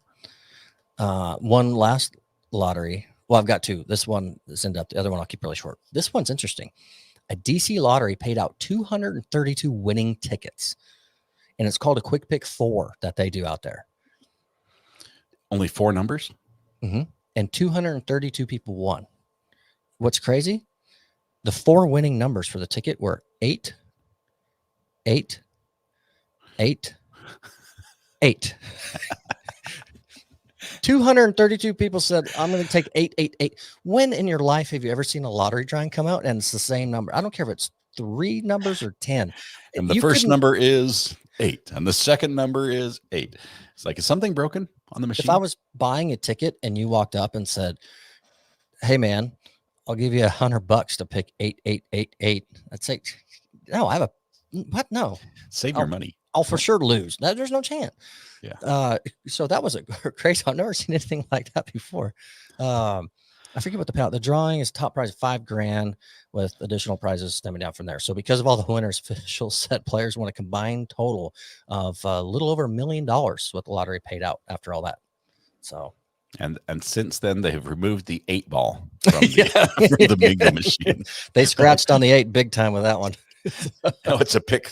One last lottery. Well, I've got two. This one is in depth. The other one I'll keep really short. This one's interesting. A DC lottery paid out 232 winning tickets, and it's called a Quick Pick 4 that they do out there. Only 4 numbers? Mm-hmm. And 232 people won. What's crazy? The 4 winning numbers for the ticket were 8, 8, 8, 8. 232 people said, I'm going to take 888. When in your life have you ever seen a lottery drawing come out and it's the same number? I don't care if it's 3 numbers or 10. And the first number is 8. And the second number is 8. It's like, is something broken on the machine? If I was buying a ticket and you walked up and said, hey, man, I'll give you $100 to pick 8888. I'd say, no, I have what? No. Save your money. I'll for sure lose. There's no chance. Yeah. So that was a crazy. I've never seen anything like that before. I forget what the payout. The drawing is top prize $5,000 with additional prizes stemming down from there. So because of all the winners, officials said players want a combined total of a little over $1 million what the lottery paid out after all that. So. And since then they have removed the 8 ball from the bingo machine. They scratched on the 8 big time with that one. Now it's a pick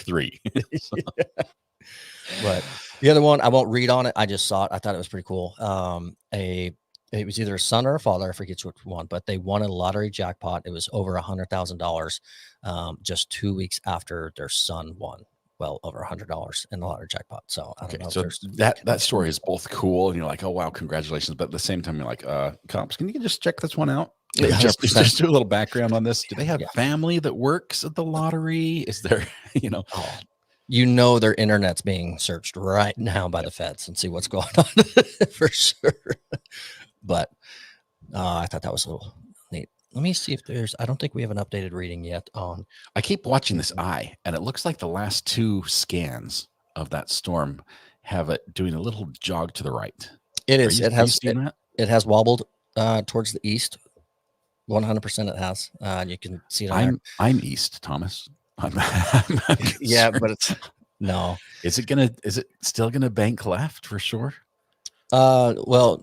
3. But the other one, I won't read on it. I just saw it. I thought it was pretty cool. It was either a son or a father. I forget which one, but they won a lottery jackpot. It was over $100,000 just 2 weeks after their son won. Well, over $100 in the lottery jackpot. So I don't know. So that story is both cool, and you're like, oh wow, congratulations. But at the same time, you're like, cops, can you just check this one out? Just do a little background on this. Do they have family that works at the lottery? Is there, their internet's being searched right now by the feds and see what's going on for sure. But I thought that was a little neat. Let me see if I don't think we have an updated reading yet on. I keep watching this eye, and it looks like the last 2 scans of that storm have it doing a little jog to the right. It is. It has wobbled towards the east. 100% it has. You can see it. I'm east, Thomas. Yeah, but it's no. Is it still gonna bank left for sure? Well,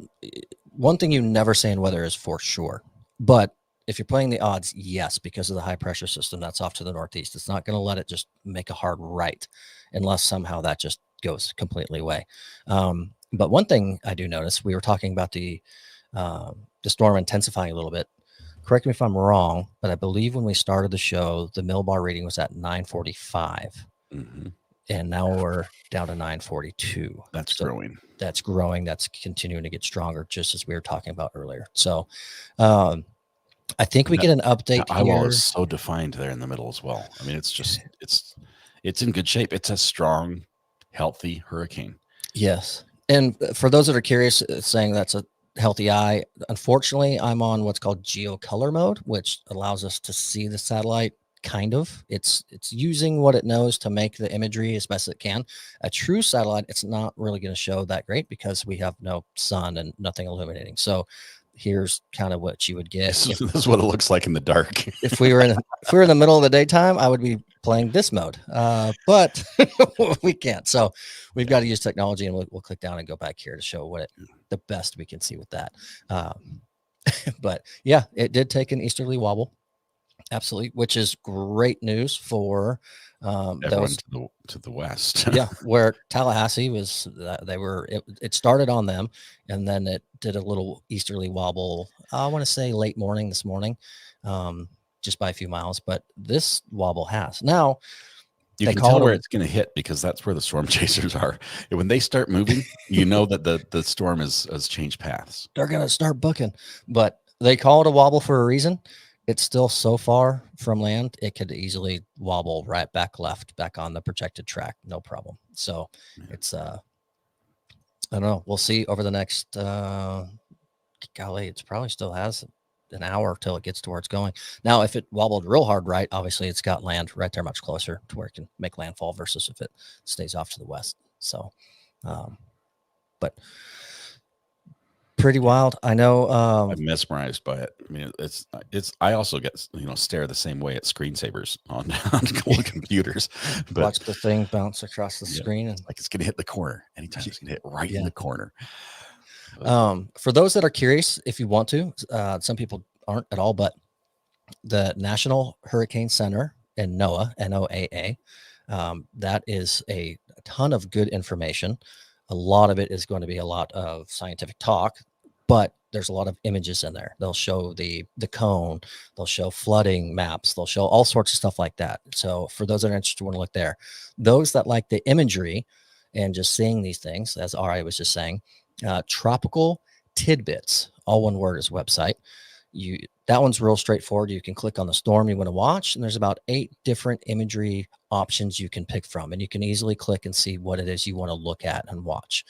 one thing you never say in weather is for sure, but if you're playing the odds, yes, because of the high pressure system that's off to the northeast, it's not going to let it just make a hard right unless somehow that just goes completely away. But one thing I do notice, we were talking about the storm intensifying a little bit. Correct me if I'm wrong, but I believe when we started the show, the millbar reading was at 945. Mm-hmm. and now we're down to 942. That's So growing. That's growing. That's continuing to get stronger, just as we were talking about earlier. So I think we get an update That eyewall here. is so defined there in the middle as well. I mean, it's in good shape. It's a strong, healthy hurricane. Yes. And for those that are curious, saying that's a healthy eye, unfortunately, I'm on what's called geocolor mode, which allows us to see the satellite. Kind of. It's using what it knows to make the imagery as best it can. A true satellite, it's not really going to show that great because we have no sun and nothing illuminating. So here's kind of what you would get. This is what it looks like in the dark. If we were in the middle of the daytime, I would be playing this mode, but we can't. So we've got to use technology, and we'll click down and go back here to show the best we can see with that. But yeah, it did take an easterly wobble. Absolutely, which is great news for everyone to the west. Yeah, where Tallahassee was, it started on them, and then it did a little easterly wobble. I want to say late morning this morning, just by a few miles. But this wobble has now. You can tell where it's going to hit because that's where the storm chasers are. When they start moving, you know that the storm has changed paths. They're going to start booking, but they call it a wobble for a reason. It's still so far from land, it could easily wobble right back left, back on the projected track, no problem. So it's, I don't know. We'll see over the next, golly, it probably still has an hour till it gets to where it's going. Now, if it wobbled real hard, right, obviously it's got land right there much closer to where it can make landfall versus if it stays off to the west. So, but pretty wild. I know. I'm mesmerized by it. I mean, I also get, stare the same way at screensavers on old computers. But watch the thing bounce across the screen, and like it's going to hit the corner anytime. It's going to hit right in the corner. For those that are curious, if you want to, some people aren't at all, but the National Hurricane Center and NOAA, NOAA, that is a ton of good information. A lot of it is going to be a lot of scientific talk, but there's a lot of images in there. They'll show the cone, they'll show flooding maps, they'll show all sorts of stuff like that. So for those that are interested, want to look there. Those that like the imagery and just seeing these things, as Ari was just saying, Tropical Tidbits, all one word, is website. That one's real straightforward. You can click on the storm you want to watch, and there's about 8 different imagery options you can pick from, and you can easily click and see what it is you want to look at and watch.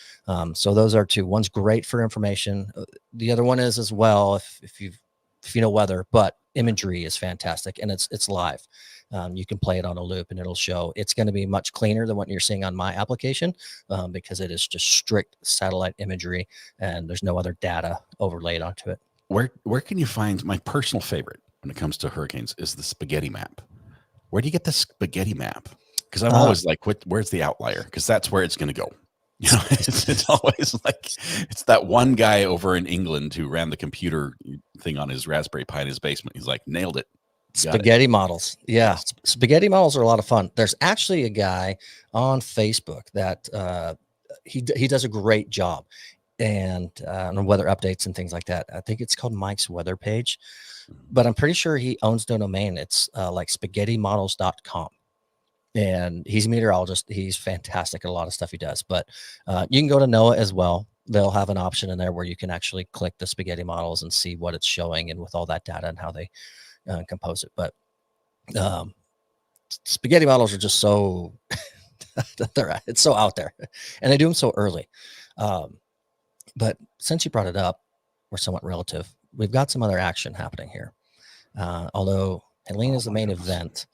So those are 2. One's great for information. The other one is as well, if you know weather, but imagery is fantastic, and it's live. You can play it on a loop and it'll show. It's going to be much cleaner than what you're seeing on my application, because it is just strict satellite imagery and there's no other data overlaid onto it. Where can you find, my personal favorite when it comes to hurricanes is the spaghetti map? Where do you get the spaghetti map? Because I'm always like, where's the outlier? Because that's where it's going to go. It's always like, it's that one guy over in England who ran the computer thing on his Raspberry Pi in his basement. He's like, nailed it. Spaghetti models. Yeah. Spaghetti models are a lot of fun. There's actually a guy on Facebook that he does a great job, and on weather updates and things like that. I think it's called Mike's Weather Page, but I'm pretty sure he owns the domain. It's like spaghettimodels.com. And he's a meteorologist. He's fantastic at a lot of stuff he does. But you can go to NOAA as well. They'll have an option in there where you can actually click the spaghetti models and see what it's showing, and with all that data and how they compose it. But spaghetti models are just so it's so out there, and they do them so early. But since you brought it up, we're somewhat relative. We've got some other action happening here. Although Helene is the main event,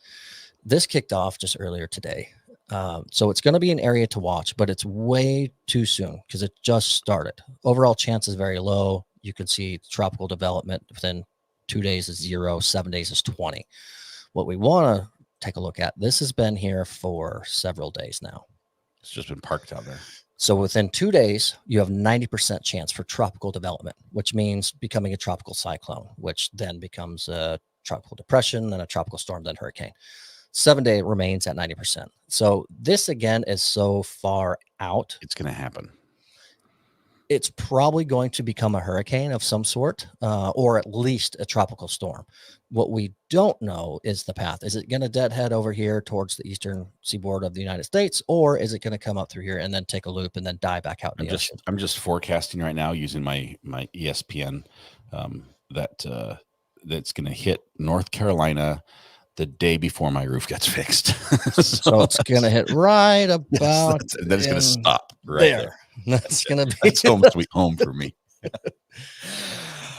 this kicked off just earlier today. So it's going to be an area to watch, but it's way too soon because it just started. Overall chance is very low. You can see tropical development within 2 days is 0, 7 days is 20. What we want to take a look at, this has been here for several days now. It's just been parked out there. So within 2 days, you have 90% chance for tropical development, which means becoming a tropical cyclone, which then becomes a tropical depression, then a tropical storm, then hurricane. 7 day remains at 90%. So this again is so far out. It's going to happen. it's probably going to become a hurricane of some sort, or at least a tropical storm. What we don't know is the path. Is it going to deadhead over here towards the eastern seaboard of the United States, or is it going to come up through here and then take a loop and then die back out in the ocean? I'm just forecasting right now using my ESPN that's going to hit North Carolina the day before my roof gets fixed. So it's going to hit right about. Yes, then it's going to stop right there. That's going to be. That's home sweet home for me.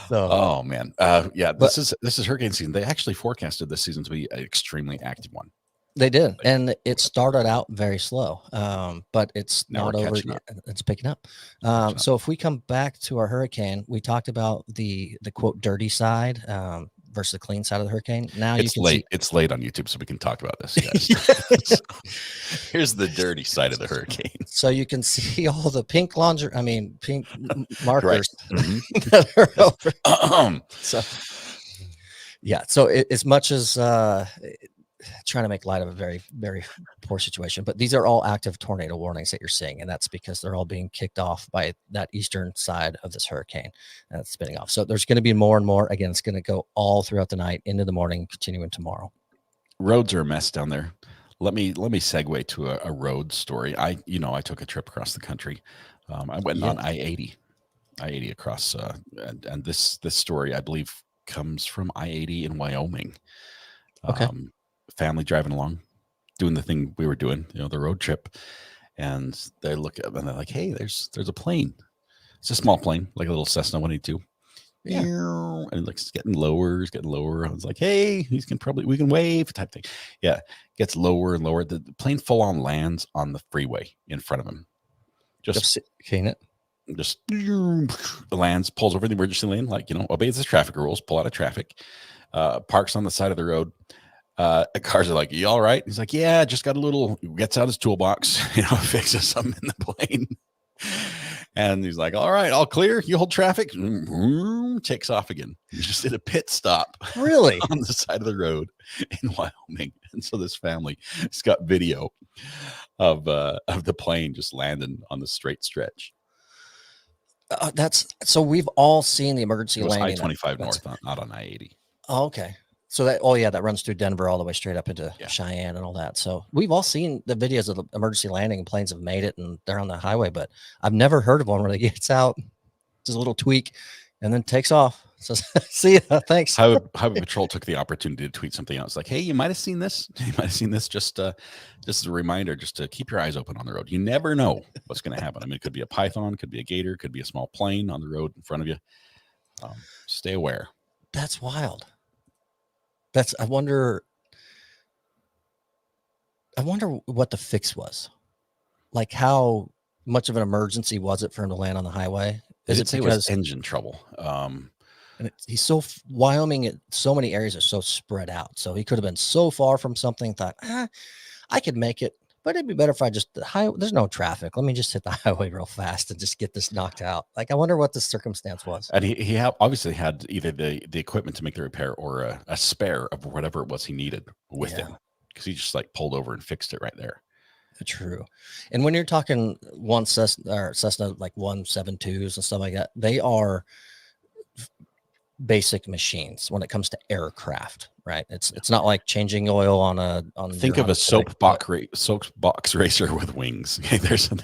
So, oh man, yeah. This is hurricane season. They actually forecasted this season to be an extremely active one. They did, and it started out very slow, but it's Now not over yet. It's picking up. So if we come back to our hurricane, we talked about the quote dirty side versus the clean side of the hurricane. Now it's you can late. It's late on YouTube, so we can talk about this. Yes. Here's the dirty side of the hurricane. So you can see all the pink pink markers Mm-hmm. that are over. So yeah. So as much as trying to make light of a very, very poor situation, but these are all active tornado warnings that you're seeing, and that's because they're all being kicked off by that eastern side of this hurricane that's spinning off. So there's going to be more and more. Again, it's going to go all throughout the night into the morning, continuing tomorrow. Roads are a mess down there. Let me segue to a road story. I took a trip across the country. I went on I-80 across, and this story I believe comes from I-80 in Wyoming. Okay. Family driving along, doing the thing we were doing, the road trip, and they look up and they're like, "Hey, there's a plane. It's a small plane, like a little Cessna 182." Yeah. And it's getting lower. I was like, "Hey, we can wave," type thing. Yeah, gets lower and lower. The plane full on lands on the freeway in front of him. Just lands, pulls over the emergency lane, obeys the traffic rules, pull out of traffic, parks on the side of the road. Cars are like, "You all right?" He's like, "Yeah, just got a little," gets out his toolbox, fixes something in the plane. And he's like, "All right, all clear. You hold traffic." Takes off again. He just did a pit stop. Really? On the side of the road in Wyoming. And so this family has got video of the plane just landing on the straight stretch. So we've all seen the emergency landing. I-25 north, not on I-80. Oh, okay. So that runs through Denver all the way straight up into Cheyenne and all that. So we've all seen the videos of the emergency landing, and planes have made it and they're on the highway, but I've never heard of one where they gets out, just a little tweak, and then takes off. So see ya. Thanks. Highway Patrol took the opportunity to tweet something else like, "Hey, you might have seen this. Just as a reminder, just to keep your eyes open on the road. You never know what's going to happen. I mean, it could be a python, could be a gator, could be a small plane on the road in front of you. Stay aware." That's wild. I wonder what the fix was. Like, how much of an emergency was it for him to land on the highway? Is it because engine trouble? And Wyoming, so many areas are so spread out. So he could have been so far from something, thought, I could make it, but it'd be better if I there's no traffic. Let me just hit the highway real fast and just get this knocked out. Like, I wonder what the circumstance was. And he obviously had either the equipment to make the repair or a spare of whatever it was he needed with him, because he just pulled over and fixed it right there. True. And when you're talking Cessna like 172s and stuff like that, they are basic machines when it comes to aircraft, right? It's not like changing oil on think of a soapbox racer with wings. Okay, there's and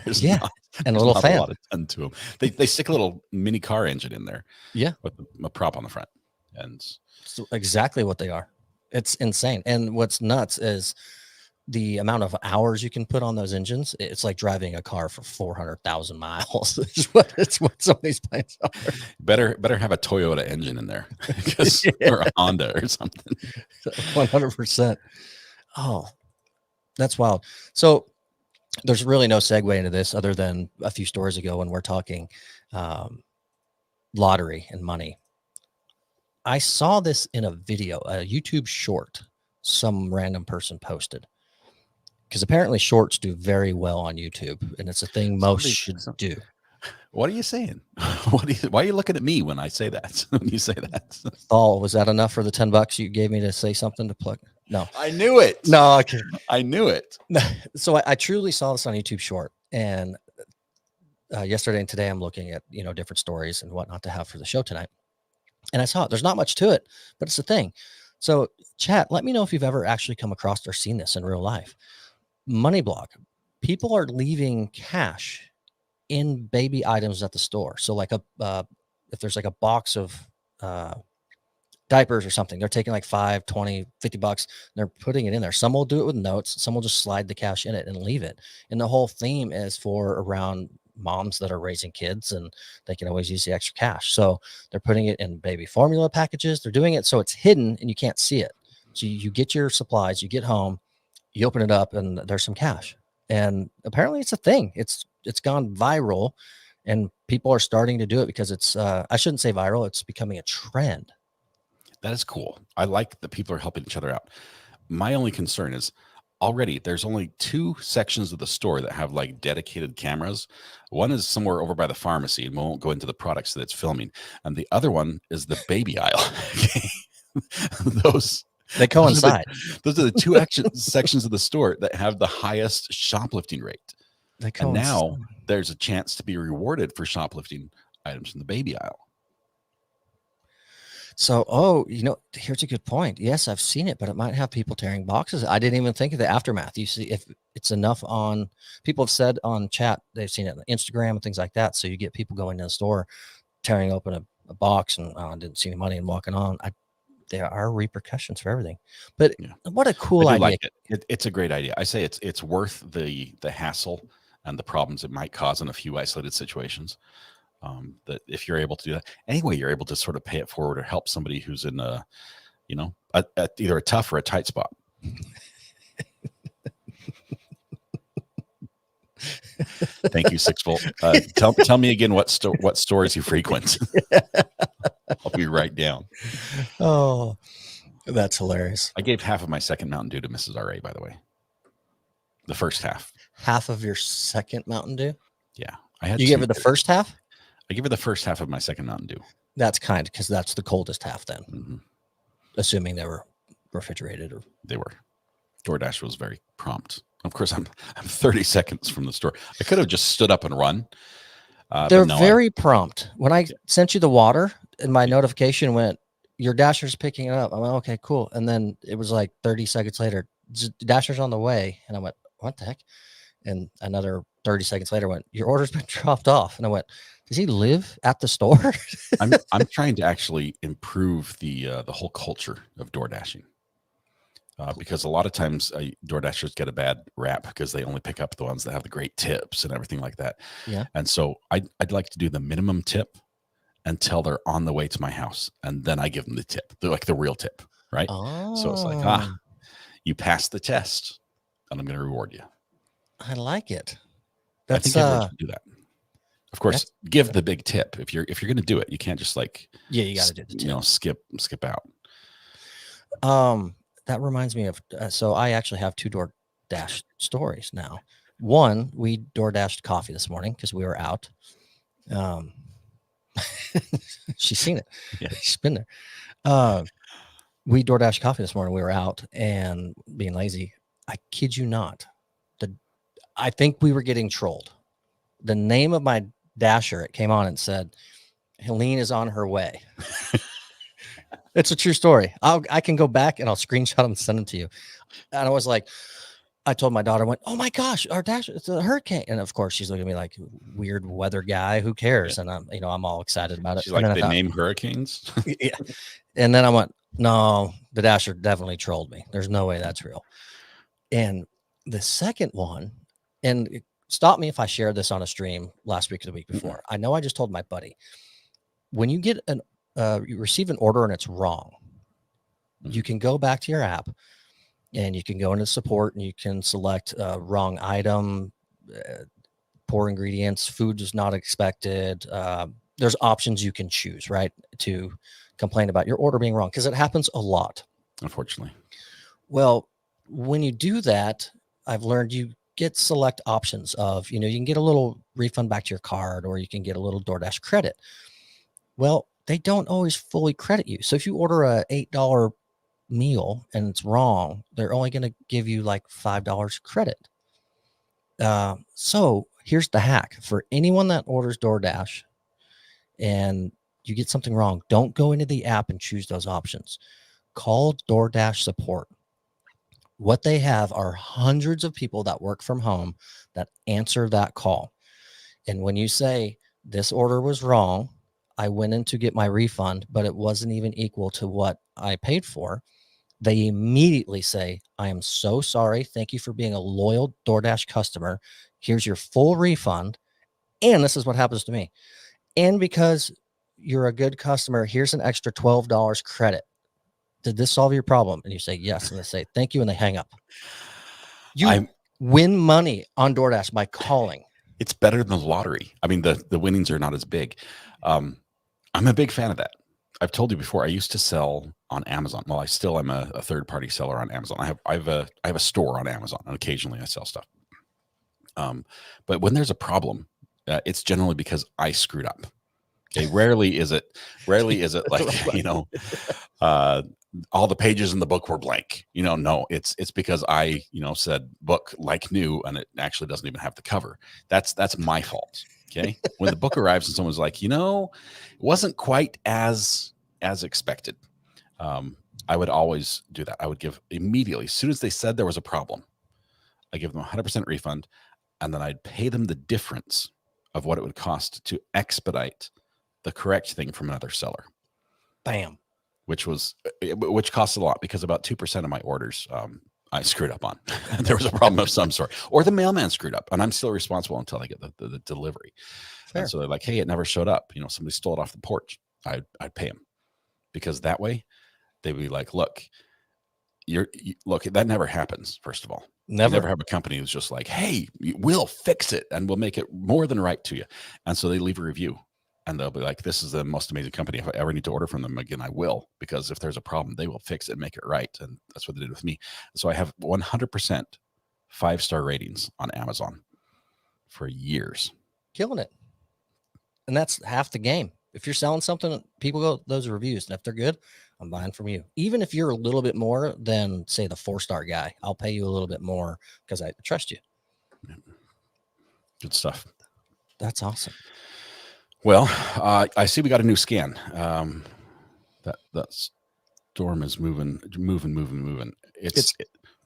a little fan. A lot of ton to them. They stick a little mini car engine in there, with a prop on the front, and so exactly what they are. It's insane. And what's nuts is the amount of hours you can put on those engines. It's like driving a car for 400,000 miles. It's what some of these planes are. Better have a Toyota engine in there, or a Honda or something. 100%. Oh, that's wild. So there's really no segue into this other than a few stories ago when we're talking lottery and money. I saw this in a video, a YouTube short some random person posted. Because apparently shorts do very well on YouTube, and it's a thing most should do. What are you saying? Why are you looking at me when I say that? When you say that? Oh, was that enough for the $10 you gave me to say something to plug? No, I knew it. No, I knew it. So I truly saw this on YouTube short, and yesterday and today I'm looking at, different stories and whatnot to have for the show tonight. And I saw it. There's not much to it, but it's a thing. So chat, let me know if you've ever actually come across or seen this in real life. Money block. People are leaving cash in baby items at the store. So like if there's like a box of diapers or something, they're taking like 5, 20, 50 bucks. They're putting it in there. Some will do it with notes. Some will just slide the cash in it and leave it. And the whole theme is for around moms that are raising kids, and they can always use the extra cash. So they're putting it in baby formula packages. They're doing it so it's hidden and you can't see it. So you get your supplies, you get home, you open it up, and there's some cash. And apparently it's a thing. It's gone viral, and people are starting to do it because it's I shouldn't say viral, it's becoming a trend. That is cool. I like that people are helping each other out. My only concern is already there's only 2 sections of the store that have like dedicated cameras. One is somewhere over by the pharmacy, and we won't go into the products that it's filming. And the other one is the baby aisle. They coincide. Those are the 2 sections of the store that have the highest shoplifting rate. And now there's a chance to be rewarded for shoplifting items in the baby aisle. So, here's a good point. Yes, I've seen it, but it might have people tearing boxes. I didn't even think of the aftermath. You see, if it's enough on, people have said on chat, they've seen it on Instagram and things like that. So you get people going to the store, tearing open a box and didn't see any money and walking on. There are repercussions for everything. But what a cool idea. Like it. It's a great idea. I say it's worth the hassle and the problems it might cause in a few isolated situations. That if you're able to do that anyway, you're able to sort of pay it forward or help somebody who's in either a tough or a tight spot. Thank you, 6 Volt. Tell me again what stores you frequent. I'll be right down. Oh, that's hilarious. I gave half of my second Mountain Dew to Mrs. RA, by the way. The first half. Half of your second Mountain Dew? Yeah. I had you gave her the first half? I give her the first half of my second Mountain Dew. That's kind, because that's the coldest half then. Mm-hmm. Assuming they were refrigerated. They were. DoorDash was very prompt. Of course, I'm 30 seconds from the store. I could have just stood up and run. They're very prompt. When I sent you the water and my notification went, your Dasher's picking it up. I went, okay, cool. And then it was like 30 seconds later, Dasher's on the way. And I went, what the heck? And another 30 seconds later went, your order's been dropped off. And I went, does he live at the store? I'm trying to actually improve the whole culture of door dashing. Because a lot of times DoorDashers get a bad rap because they only pick up the ones that have the great tips and everything like that. Yeah. And so I'd like to do the minimum tip until they're on the way to my house. And then I give them the tip. They're like the real tip, right? Oh. So it's like, you passed the test and I'm going to reward you. I like it. I think everyone should do that. Of course, give the big tip. If you're going to do it, you can't just like, you got to do the tip. Skip out. That reminds me of, so I actually have 2 DoorDash stories now. One, we DoorDashed coffee this morning because we were out. She's seen it. Yeah. She's been there. We DoorDashed coffee this morning. We were out and being lazy. I kid you not. I think we were getting trolled. The name of my Dasher, it came on and said, Helene is on her way. It's a true story. I can go back and I'll screenshot them and send them to you. And I was like, I told my daughter, went, oh my gosh, our Dasher, it's a hurricane. And of course she's looking at me like weird weather guy. Who cares? Yeah. And I'm all excited about it. She's like, they name hurricanes. Yeah. And then I went, no, the Dasher definitely trolled me. There's no way that's real. And the second one, and stop me if I shared this on a stream last week or the week before. I know I just told my buddy, when you get you receive an order and it's wrong, you can go back to your app and you can go into support and you can select wrong item, poor ingredients, food is not expected. There's options you can choose, right, to complain about your order being wrong, because it happens a lot. Unfortunately. Well, when you do that, I've learned you get select options of, you can get a little refund back to your card, or you can get a little DoorDash credit. Well, they don't always fully credit you. So if you order a $8 meal and it's wrong, they're only going to give you like $5 credit. So Here's the hack for anyone that orders DoorDash and you get something wrong. Don't go into the app and choose those options. Call DoorDash support. What they have are hundreds of people that work from home that answer that call. And when you say this order was wrong, I went in to get my refund, but it wasn't even equal to what I paid for, they immediately say, I am so sorry. Thank you for being a loyal DoorDash customer. Here's your full refund. And this is what happens to me. And because you're a good customer, here's an extra $12 credit. Did this solve your problem? And you say yes. And they say, thank you. And they hang up. You win money on DoorDash by calling. It's better than the lottery. I mean, the winnings are not as big. I'm a big fan of that. I've told you before, I used to sell on Amazon. Well, I still am a third-party seller on Amazon. I have a store on Amazon, and occasionally I sell stuff. But when there's a problem, it's generally because I screwed up. Okay, rarely is it like, you know, all the pages in the book were blank. You know, no, it's because I, you know, said book like new, and it actually doesn't even have the cover. That's my fault. Okay. When the book arrives and someone's like, you know, it wasn't quite as expected. I would always do that. I would give immediately, as soon as they said there was a problem, I give them 100% refund, and then I'd pay them the difference of what it would cost to expedite the correct thing from another seller. Bam. Which costs a lot, because about 2% of my orders I screwed up on. There was a problem of some sort, or the mailman screwed up, and I'm still responsible until I get the delivery. And so they're like, hey, it never showed up. You know, somebody stole it off the porch. I'd pay them, because that way they'd be like, look, look, that never happens. First of all, never. You never have a company who's just like, hey, we'll fix it and we'll make it more than right to you. And so they leave a review. And they'll be like, this is the most amazing company. If I ever need to order from them again, I will, because if there's a problem, they will fix it and make it right. And that's what they did with me. So I have 100% 5-star ratings on Amazon for years. Killing it. And that's half the game. If you're selling something, people go those reviews. And if they're good, I'm buying from you. Even if you're a little bit more than, say, the 4-star guy, I'll pay you a little bit more because I trust you. Good stuff. That's awesome. Well, I see we got a new scan. That storm is moving. It's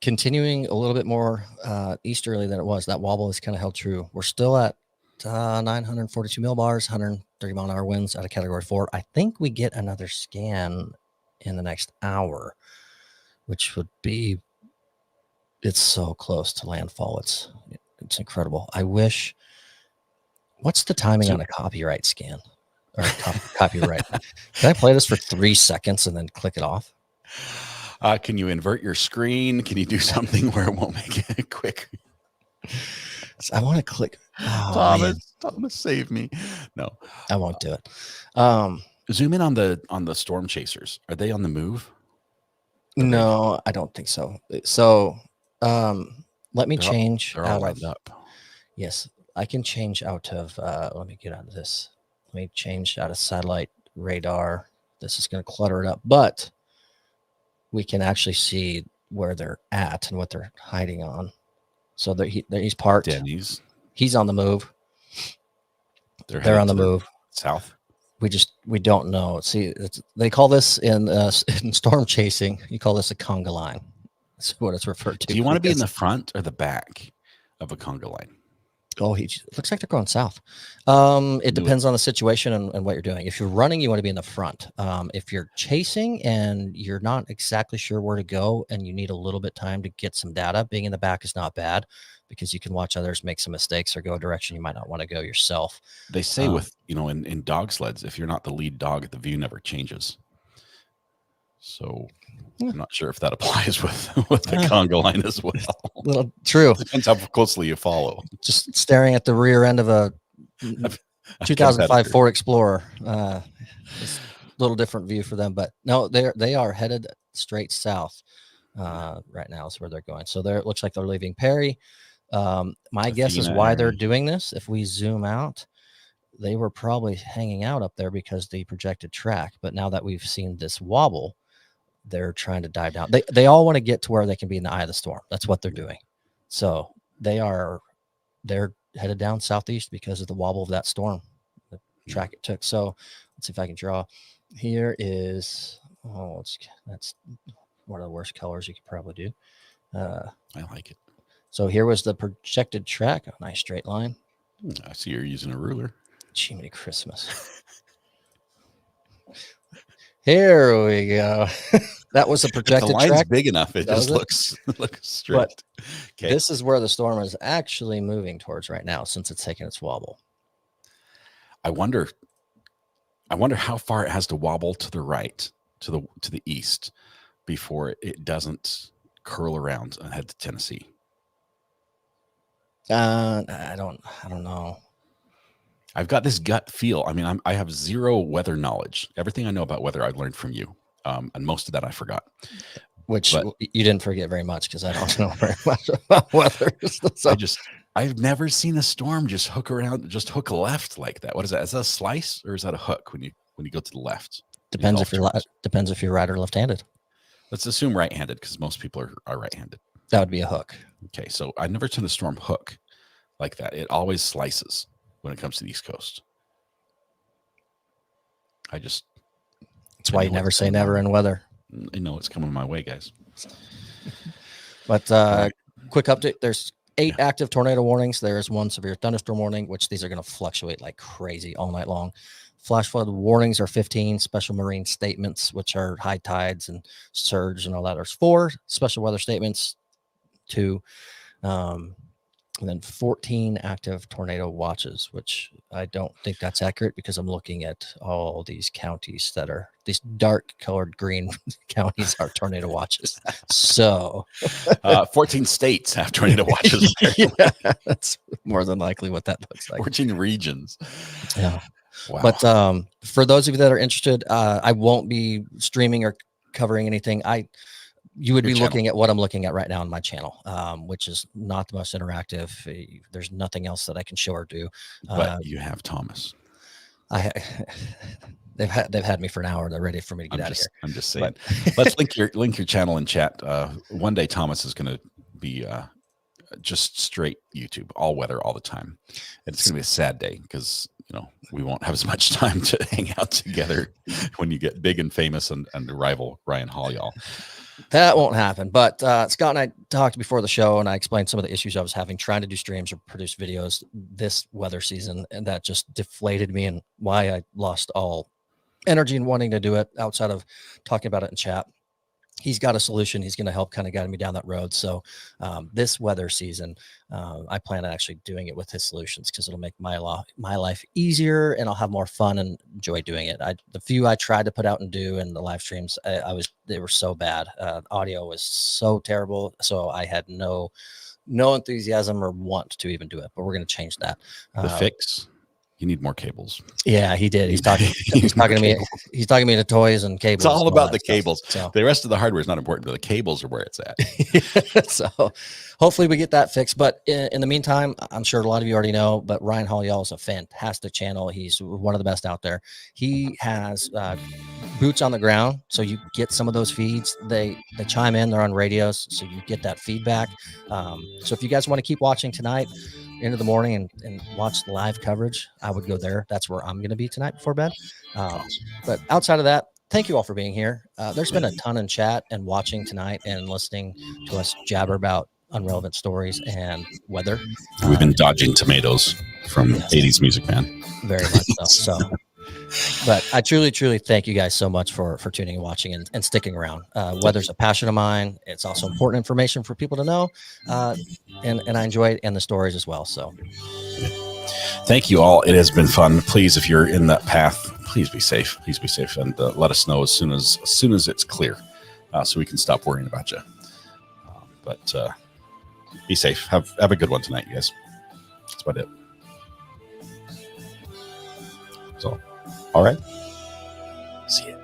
continuing a little bit more easterly than it was. That wobble is kind of held true. We're still at 942 millibars, 130 mile an hour winds out of category 4. I think we get another scan in the next hour, which would be, it's so close to landfall. It's incredible. I wish. What's the timing on a copyright scan or copyright? Can I play this for 3 seconds and then click it off? Can you invert your screen? Can you do something where it won't make it quick? I want to click. Oh, Thomas, save me. No, I won't do it. Zoom in on the storm chasers. Are they on the move? No, I don't think so. So let me change. They're all lined up. Yes. I can change out of, let me get out of this. Let me change out of satellite radar. This is going to clutter it up, but we can actually see where they're at and what they're hiding on. So he's parked. Denny's. He's on the move. They're on the move. South. We don't know. See, they call this in storm chasing. You call this a conga line. That's what it's referred to. Do you want to be in the front or the back of a conga line? Oh, looks like they're going south. It depends on the situation and what you're doing. If you're running, you want to be in the front. If you're chasing and you're not exactly sure where to go and you need a little bit time to get some data, being in the back is not bad, because you can watch others make some mistakes or go a direction you might not want to go yourself. They say in dog sleds, if you're not the lead dog, the view never changes. So I'm not sure if that applies with the conga line as well. Well, true. Depends how closely you follow. Just staring at the rear end of a 2005 Ford Explorer. It's a little different view for them, but no, they are headed straight south right now is where they're going. So it looks like they're leaving Perry. My guess is why they're doing this. If we zoom out, they were probably hanging out up there because the projected track. But now that we've seen this wobble, they're trying to dive down. They all want to get to where they can be in the eye of the storm. That's what they're doing. So they're headed down southeast because of the wobble of that storm, the track it took. So let's see if I can draw. Here is, that's one of the worst colors you could probably do. I like it. So here was the projected track, a nice straight line. I see you're using a ruler. Jiminy Christmas. Here we go. That was the projected the line's track. Big enough. It just looks straight. But this is where the storm is actually moving towards right now, since it's taking its wobble. I wonder how far it has to wobble to the right, to the east, before it doesn't curl around and head to Tennessee. I don't know. I've got this gut feel. I mean, I have zero weather knowledge. Everything I know about weather, I learned from you, and most of that I forgot. Which you didn't forget very much, because I don't know very much about weather. So I've never seen a storm just hook left like that. What is that? Is that a slice or is that a hook when you go to the left? Depends if you're right or left-handed. Let's assume right-handed, because most people are right-handed. That would be a hook. Okay, so I've never seen a storm hook like that. It always slices when it comes to the East Coast. That's why you never say never in weather. I know it's coming my way, guys. But quick update: there's 8 active tornado warnings. There is 1 severe thunderstorm warning, which these are going to fluctuate like crazy all night long. Flash flood warnings are 15. Special marine statements, which are high tides and surge and all that, there's 4. Special weather statements, 2. And then 14 active tornado watches, which I don't think that's accurate, because I'm looking at all these counties that are these dark colored green counties are tornado watches. So 14 states have tornado watches. Yeah, that's more than likely what that looks like. 14 regions. Yeah. Wow. But for those of you that are interested, I won't be streaming or covering anything. You would be looking at what I'm looking at right now on my channel, which is not the most interactive. There's nothing else that I can show or do. But you have Thomas. They've had me for an hour. They're ready for me to get out of here. I'm just saying. Let's link your channel in chat. One day Thomas is going to be just straight YouTube, all weather, all the time. And it's going to be a sad day, because we won't have as much time to hang out together when you get big and famous and rival Ryan Hall, y'all. That won't happen. But Scott and I talked before the show, and I explained some of the issues I was having trying to do streams or produce videos this weather season, and that just deflated me, and why I lost all energy in wanting to do it outside of talking about it in chat. He's got a solution. He's going to help kind of guide me down that road. So this weather season, I plan on actually doing it with his solutions, because it'll make my life easier, and I'll have more fun and enjoy doing it. The few I tried to put out and do in the live streams, they were so bad. Audio was so terrible. So I had no enthusiasm or want to even do it, but we're going to change that. The fix. You need more cables. Yeah, he did. He's talking to me. He's talking to me to toys and cables. It's all about the cables. So the rest of the hardware is not important, but the cables are where it's at. So hopefully we get that fixed. But in the meantime, I'm sure a lot of you already know, but Ryan Hall, y'all, is a fantastic channel. He's one of the best out there. He has boots on the ground, so you get some of those feeds. They chime in. They're on radios, so you get that feedback. So if you guys want to keep watching tonight into the morning and watch the live coverage, I would go there. That's where I'm going to be tonight before bed. But outside of that, thank you all for being here. There's been a ton in chat and watching tonight and listening to us jabber about unrelevant stories and weather. We've been dodging tomatoes from 80s Music Man. Very much so. But I truly thank you guys so much for tuning and watching and sticking around. Weather's a passion of mine. It's also important information for people to know. And I enjoy it, and the stories as well. So thank you all. It has been fun. Please, if you're in that path, please be safe. Please be safe, and let us know as soon as it's clear, so we can stop worrying about you. But be safe. Have a good one tonight, you guys. That's about it. So, all right. See you.